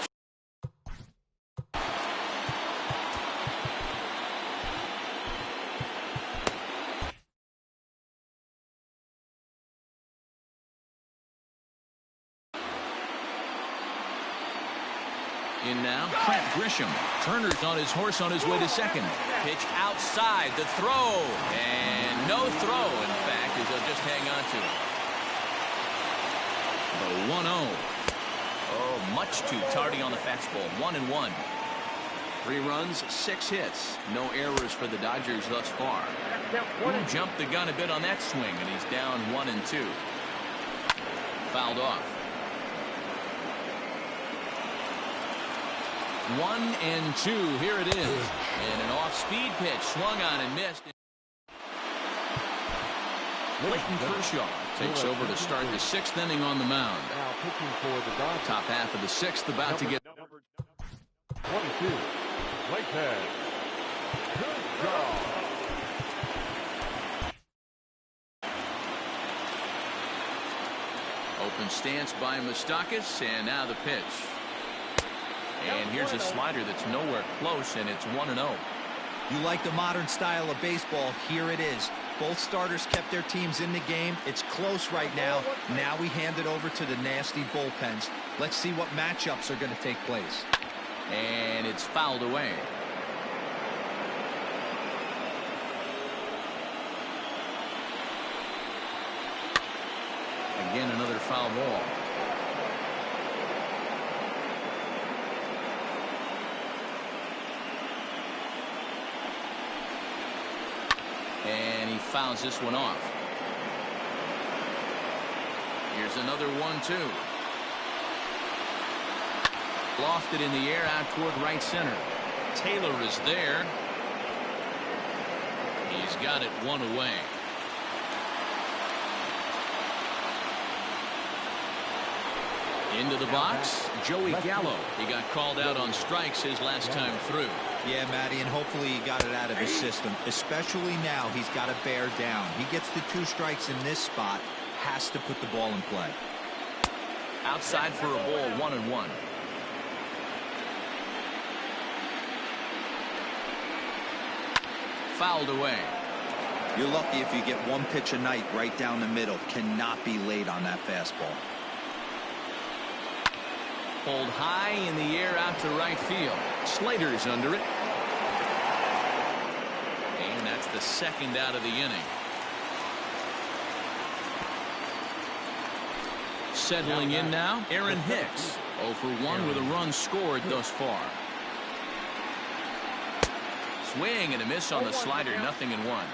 In now, Trent Grisham. Turner's on his horse on his way to second. Pitch outside, the throw. And no throw, in fact, as they'll just hang on to it. The 1-0. Oh, much too tardy on the fastball. 1-1. 3 runs, 6 hits. No errors for the Dodgers thus far. He jumped the gun a bit on that swing, and he's down 1-2. Fouled off. 1-2. Here it is. And an off-speed pitch swung on and missed. Clayton Kershaw takes over to start the 6th inning on the mound. Now pitching for the Dodgers. Top half of the 6th about to get. Number 22. Clayton Kershaw. Open stance by Moustakas, and now the pitch. And here's a slider that's nowhere close, and it's 1-0. You like the modern style of baseball. Here it is. Both starters kept their teams in the game. It's close right now. Now we hand it over to the nasty bullpens. Let's see what matchups are going to take place. And it's fouled away. Again, another foul ball. And he fouls this one off. Here's another 1-2. Lofted in the air out toward right center. Taylor is there. He's got it 1 away. Into the box, Joey Gallo. He got called out on strikes his last time through. Yeah, Matty, and hopefully he got it out of his system. Especially now, he's got to bear down. He gets the 2 strikes in this spot, has to put the ball in play. Outside for a ball, 1-1. Fouled away. You're lucky if you get 1 pitch a night right down the middle. Cannot be late on that fastball. Pulled high in the air out to right field. Slater's under it. And that's the second out of the inning. Settling in now, Aaron Hicks. 0 for 1 with a run scored thus far. Swing and a miss on the slider, 0-1.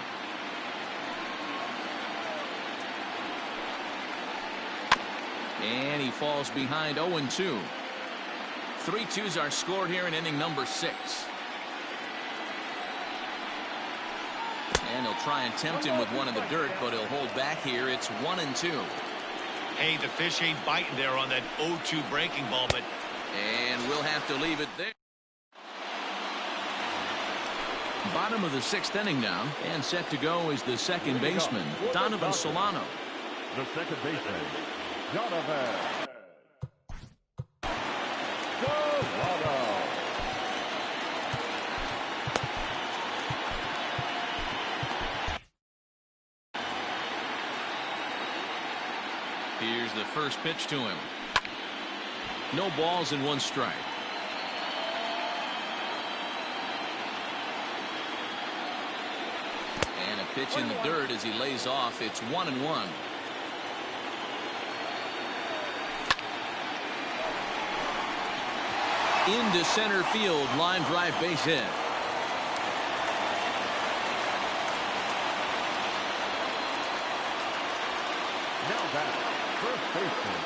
And he falls behind 0-2. 3-2s are scored here in inning number 6. And he'll try and tempt him with one in the dirt, but he'll hold back here. It's 1-2. Hey, the fish ain't biting there on that 0-2 breaking ball, but... And we'll have to leave it there. Bottom of the 6th inning now, and set to go is the second baseman, Donovan Solano. The second baseman, Donovan Solano. Here's the first pitch to him. No balls and 1 strike. And a pitch in the dirt as he lays off. It's 1-1. Into center field, line drive, base hit. Now back, first baseman,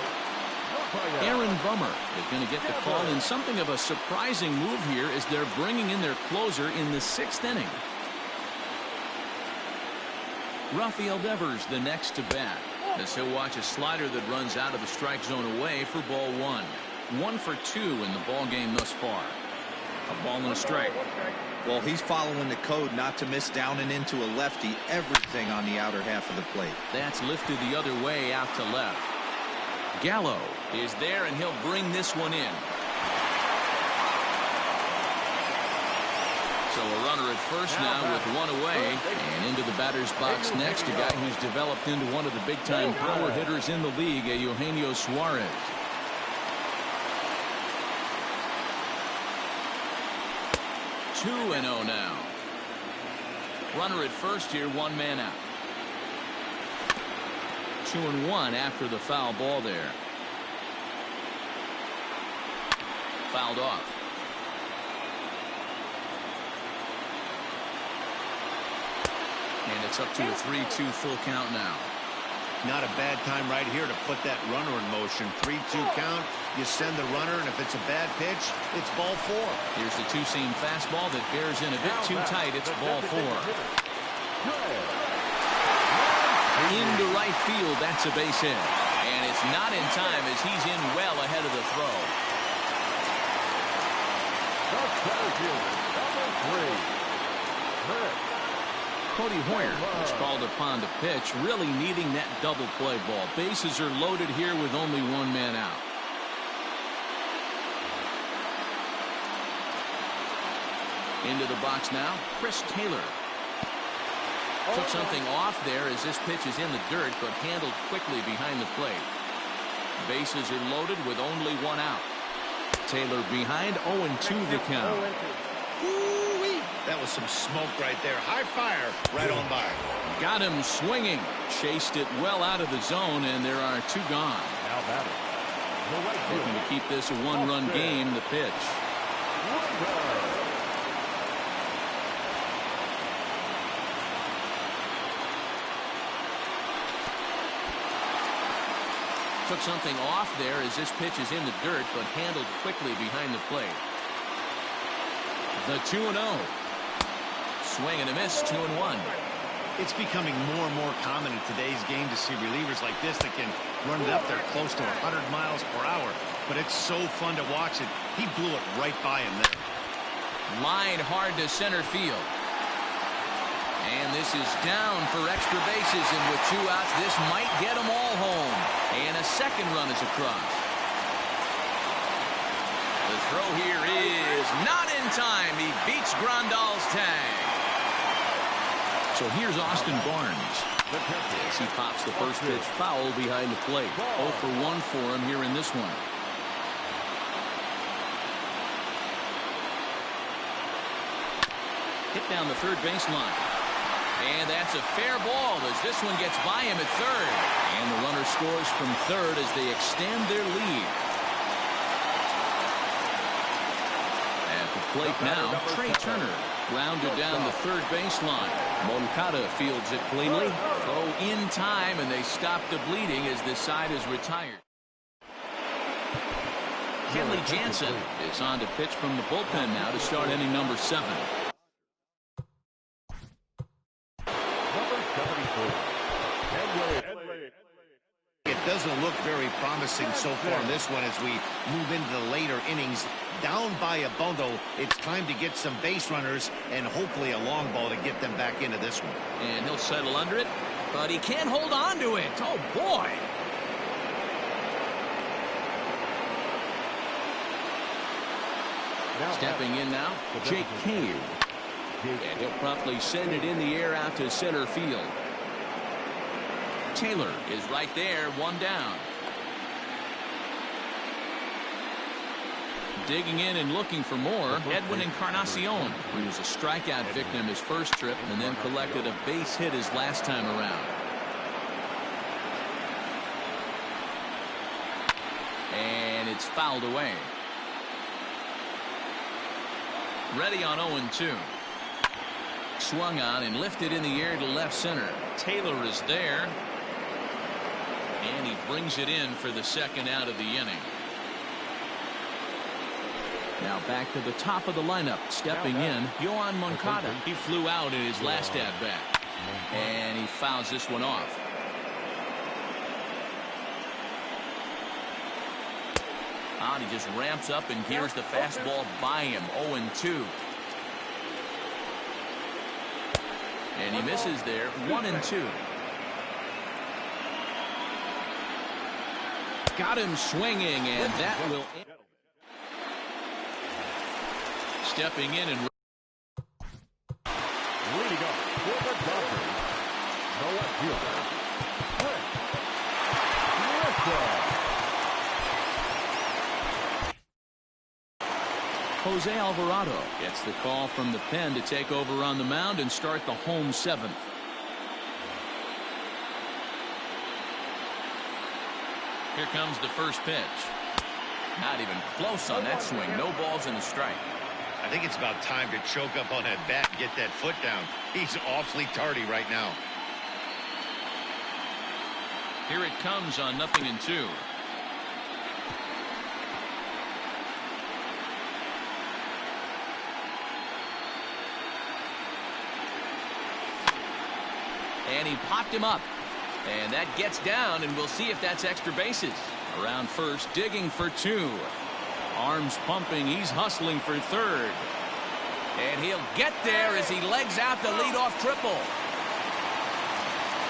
Aaron Bummer is going to get the call in something of a surprising move here as they're bringing in their closer in the 6th inning. Rafael Devers the next to bat as he'll watch a slider that runs out of the strike zone away for ball 1. 1 for 2 in the ball game thus far. A ball and a strike. Well, he's following the code not to miss down and into a lefty. Everything on the outer half of the plate. That's lifted the other way out to left. Gallo is there, and he'll bring this one in. So a runner at first now with 1 away, and into the batter's box next, a guy who's developed into one of the big-time power hitters in the league, Eugenio Suarez. Two 2-0 now. Runner at first here, 1 man out. 2-1 after the foul ball there. Fouled off. And it's up to a 3-2 full count now. Not a bad time right here to put that runner in motion. 3-2 count. You send the runner, and if it's a bad pitch, it's ball 4. Here's the two-seam fastball that bears in a bit too tight. It's ball 4. Into right field. That's a base hit. And it's not in time as he's in well ahead of the throw. Cody Hoyer is called upon to pitch, really needing that double play ball. Bases are loaded here with only 1 man out. Into the box now, Chris Taylor. Took something off there as this pitch is in the dirt, but handled quickly behind the plate. Bases are loaded with only 1 out. Taylor behind, 0-2 the count. That was some smoke right there. High fire right on by. Got him swinging. Chased it well out of the zone, and there are 2 gone. Now batting. Looking to keep this a 1-run game, the pitch. Took something off there as this pitch is in the dirt, but handled quickly behind the plate. The 2-0. Swing and a miss, 2-1. It's becoming more and more common in today's game to see relievers like this that can running up there close to 100 miles per hour. But it's so fun to watch it. He blew it right by him there. Line hard to center field. And this is down for extra bases, and with 2 outs, this might get them all home. And a second run is across. The throw here is not in time. He beats Grandal's tag. So here's Austin Barnes. As he pops the first pitch foul behind the plate. 0 for 1 for him here in this one. Hit down the third baseline. And that's a fair ball as this one gets by him at third. And the runner scores from third as they extend their lead. At the plate now, Trey Turner grounded down the third baseline. Moncada fields it cleanly. Throw in time, and they stop the bleeding as this side is retired. Kenley Jansen is on to pitch from the bullpen now to start inning number 7. It doesn't look very promising so far in this one as we move into the later innings. Down by a bundle, it's time to get some base runners and hopefully a long ball to get them back into this one. And he'll settle under it, but he can't hold on to it. Oh, boy. Stepping in now, Jake Cave. And he'll promptly send it in the air out to center field. Taylor is right there, 1 down. Digging in and looking for more, Edwin Encarnacion, who was a strikeout victim his first trip and then collected a base hit his last time around. And it's fouled away. Ready on 0-2. Swung on and lifted in the air to left center. Taylor is there. And he brings it in for the second out of the inning. Now back to the top of the lineup. Stepping in, Yohan Moncada. He flew out in his last at-bat. And he fouls this one off. And he just ramps up, and here's the fastball by him. 0-2. And he misses there. 1-2. Got him swinging, and that will. Stepping in and. Leading up for the Dodgers, the left fielder, Jose Alvarado gets the call from the pen to take over on the mound and start the home 7th. Here comes the first pitch. Not even close on that swing. No balls and a strike. I think it's about time to choke up on that bat and get that foot down. He's awfully tardy right now. Here it comes on 0-2. And he popped him up. And that gets down, and we'll see if that's extra bases. Around first, digging for 2. Arms pumping. He's hustling for third. And he'll get there as he legs out the leadoff triple.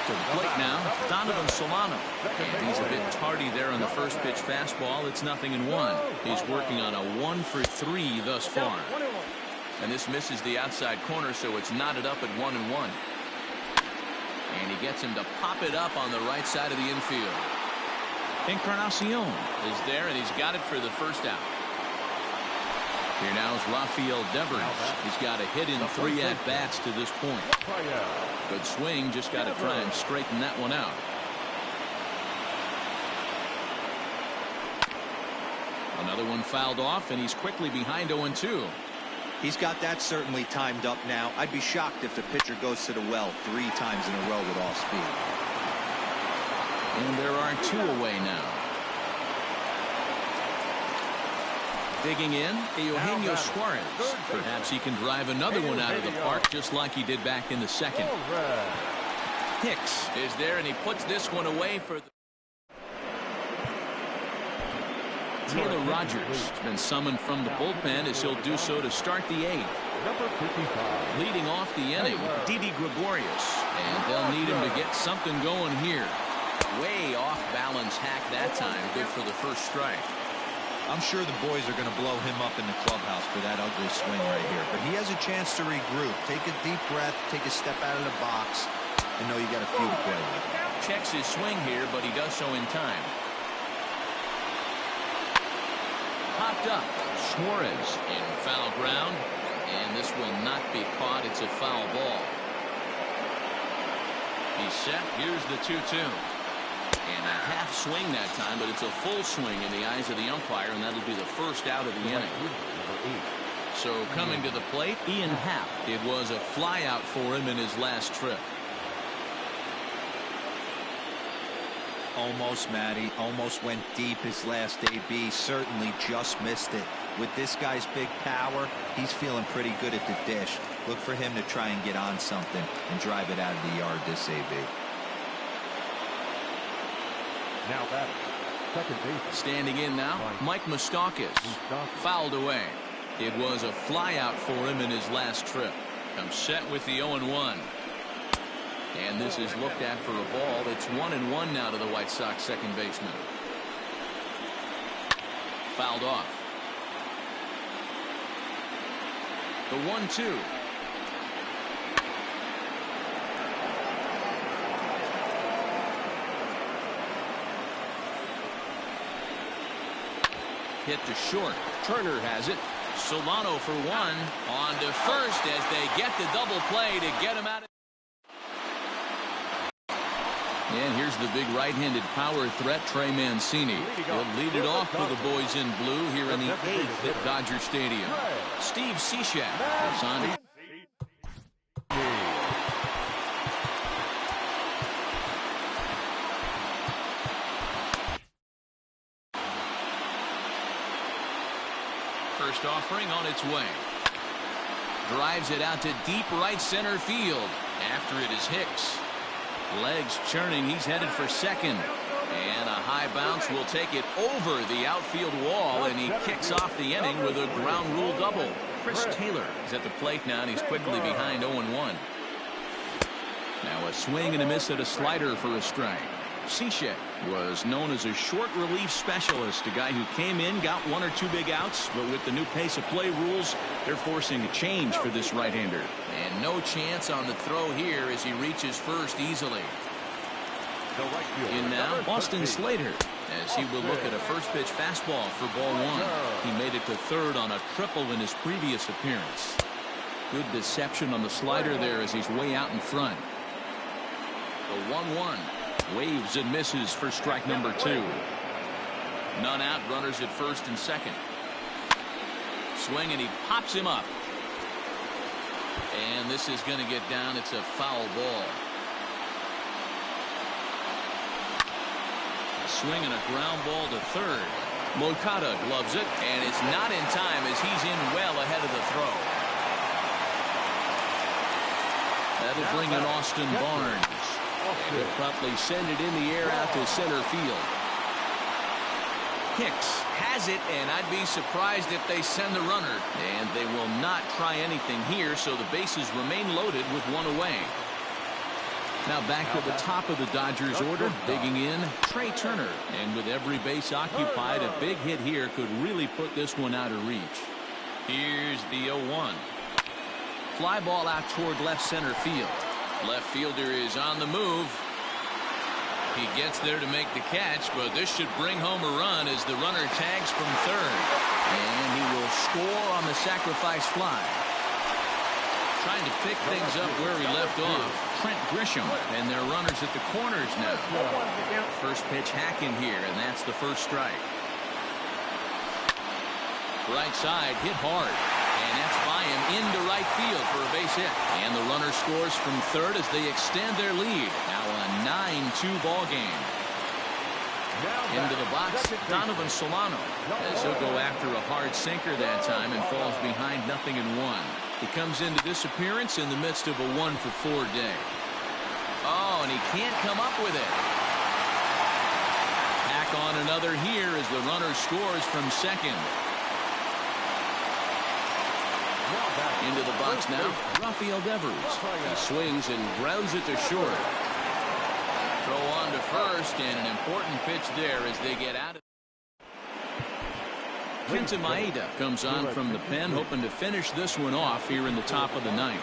To the plate now, Donovan Solano. And he's a bit tardy there on the first pitch fastball. It's 0-1. He's working on a 1 for 3 thus far. And this misses the outside corner, so it's knotted up at 1-1. And he gets him to pop it up on the right side of the infield. Encarnacion is there, and he's got it for the first out. Here now is Rafael Devers. He's got a hit in 3 at-bats to this point. Good swing, just got to try and straighten that one out. Another one fouled off, and he's quickly behind 0-2. He's got that certainly timed up now. I'd be shocked if the pitcher goes to the well 3 times in a row with off speed. And there are 2 away now. Digging in, Eugenio Suarez. Perhaps he can drive another one out of the park just like he did back in the second. Hicks is there, and he puts this one away for the... Taylor Rogers has been summoned from the bullpen as he'll do so to start the 8th. Number 55. Leading off the inning, Didi Gregorius. And they'll need him to get something going here. Way off balance hack that time. Good for the first strike. I'm sure the boys are going to blow him up in the clubhouse for that ugly swing right here. But he has a chance to regroup. Take a deep breath, take a step out of the box, and know you got a few to play with. Checks his swing here, but he does so in time. Popped up. Suarez in foul ground. And this will not be caught. It's a foul ball. He's set. Here's the 2-2. And a half swing that time, but it's a full swing in the eyes of the umpire, and that'll be the first out of the inning. So coming to the plate, Ian Happ. It was a fly out for him in his last trip. Almost, Matty. Almost went deep his last AB. Certainly just missed it. With this guy's big power, he's feeling pretty good at the dish. Look for him to try and get on something and drive it out of the yard this AB. Now batting, second base. Standing in now, Mike Moustakas. Fouled away. It was a fly out for him in his last trip. Comes set with the 0-1. And this is looked at for a ball. It's 1-1 now to the White Sox second baseman. Fouled off. The 1-2. Hit to short. Turner has it. Solano for one. On to first as they get the double play to get him out of. And here's the big right-handed power threat, Trey Mancini. He'll lead it off for the boys in blue here in the 8th at Dodger Stadium. Steve Cishek is on. First offering on its way. Drives it out to deep right center field. After it is Hicks. Legs churning. He's headed for second. And a high bounce will take it over the outfield wall, and he kicks off the inning with a ground rule double. Chris Taylor is at the plate now, and he's quickly behind 0-1. Now a swing and a miss at a slider for a strike. Cishek was known as a short relief specialist, a guy who came in, got 1 or 2 big outs, but with the new pace of play rules, they're forcing a change for this right-hander. And no chance on the throw here as he reaches first easily. In now, Austin Slater, as he will look at a first pitch fastball for ball 1. He made it to third on a triple in his previous appearance. Good deception on the slider there as he's way out in front. The 1-1. Waves and misses for strike number 2. None out, runners at first and second. Swing, and he pops him up. And this is going to get down. It's a foul ball. A swing and a ground ball to third. Moncada gloves it, and it's not in time as he's in well ahead of the throw. That'll bring in Austin Barnes. And he'll promptly send it in the air out to center field. Hicks has it, and I'd be surprised if they send the runner. And they will not try anything here, so the bases remain loaded with 1 away. Now back to the top of the Dodgers order, digging in, Trey Turner. And with every base occupied, a big hit here could really put this one out of reach. Here's the 0-1. Fly ball out toward left center field. Left fielder is on the move. He gets there to make the catch, but this should bring home a run as the runner tags from third. And he will score on the sacrifice fly. Trying to pick things up where he left off. Trent Grisham, and their runners at the corners now. First pitch hacking here, and that's the first strike. Right side hit hard. And that's by him into right field for a base hit. And the runner scores from third as they extend their lead. Now a 9-2 ball game. Into the box, Donovan Solano, as he'll go after a hard sinker that time and falls behind 0-1. He comes into this appearance in the midst of a 1-for-4 day. Oh, and he can't come up with it. Tack on another here as the runner scores from second. Into the box now, Rafael Devers. He swings and grounds it to short. Throw on to first, and an important pitch there as they get out of. Ksl Mlb comes on from the pen, hoping to finish this one off here in the top of the ninth.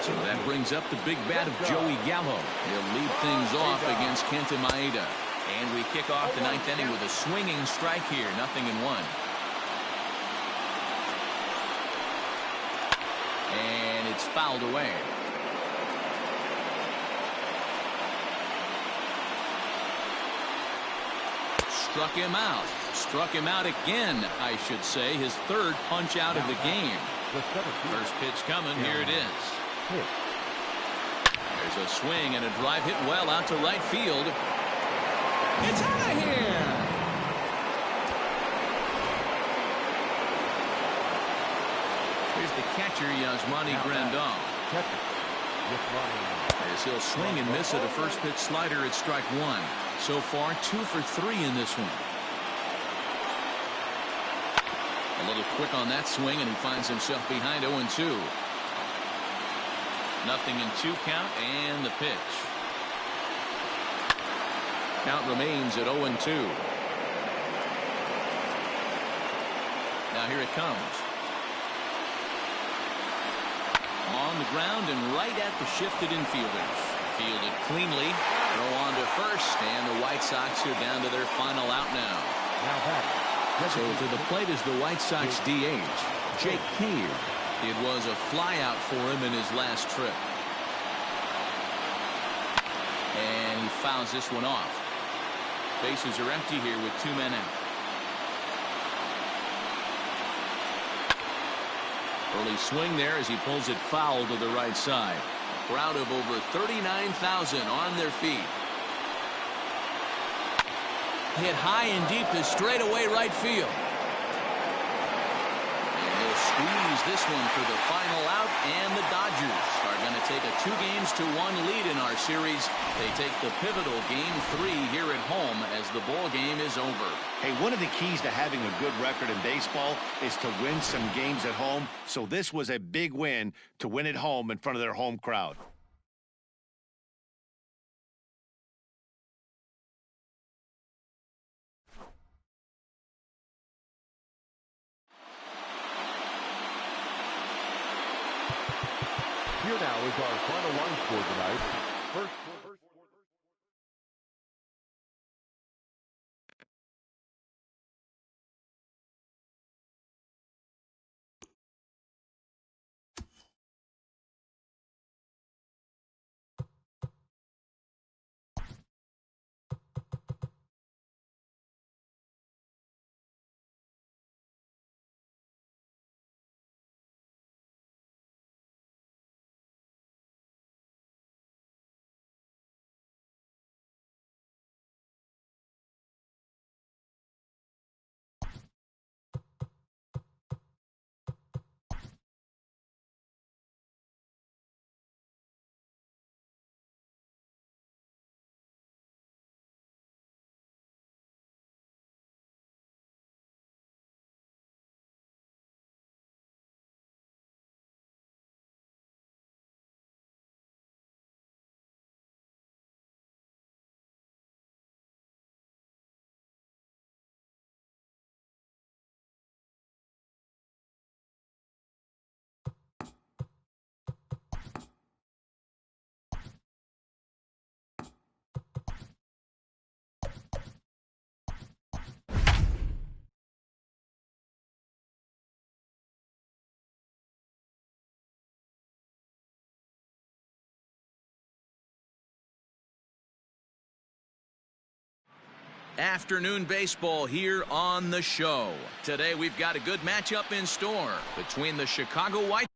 So that brings up the big bat of Joey Gallo. He'll lead things off against Ksl Mlb. And we kick off the ninth inning with a swinging strike here, 0-1. And it's fouled away. Struck him out. Struck him out again, I should say. His third punch out of the game. First pitch coming. Here it is. There's a swing and a drive hit well out to right field. It's out of here. Here's the catcher, Yasmani Grandal. As he'll swing and miss at a first pitch slider at strike one. So far, 2 for 3 in this one. A little quick on that swing, and he finds himself behind 0-2. 0-2 count, and the pitch. Count remains at 0-2. Now here it comes. On the ground and right at the shifted infielders. Fielded cleanly. Throw on to first, and the White Sox are down to their final out now. So to the plate is the White Sox DH, Jake Cave. It was a flyout for him in his last trip. And he fouls this one off. Bases are empty here with 2 men out. Early swing there as he pulls it foul to the right side. A crowd of over 39,000 on their feet. Hit high and deep to straightaway right field. And he'll squeeze this one for the final out, and the Dodgers are going to take a 2-1 lead in our series. They take the pivotal Game 3 here at home as the ball game is over. Hey, one of the keys to having a good record in baseball is to win some games at home. So this was a big win to win at home in front of their home crowd. Here now is our final line score tonight. First Afternoon baseball here on the show. Today we've got a good matchup in store between the Chicago White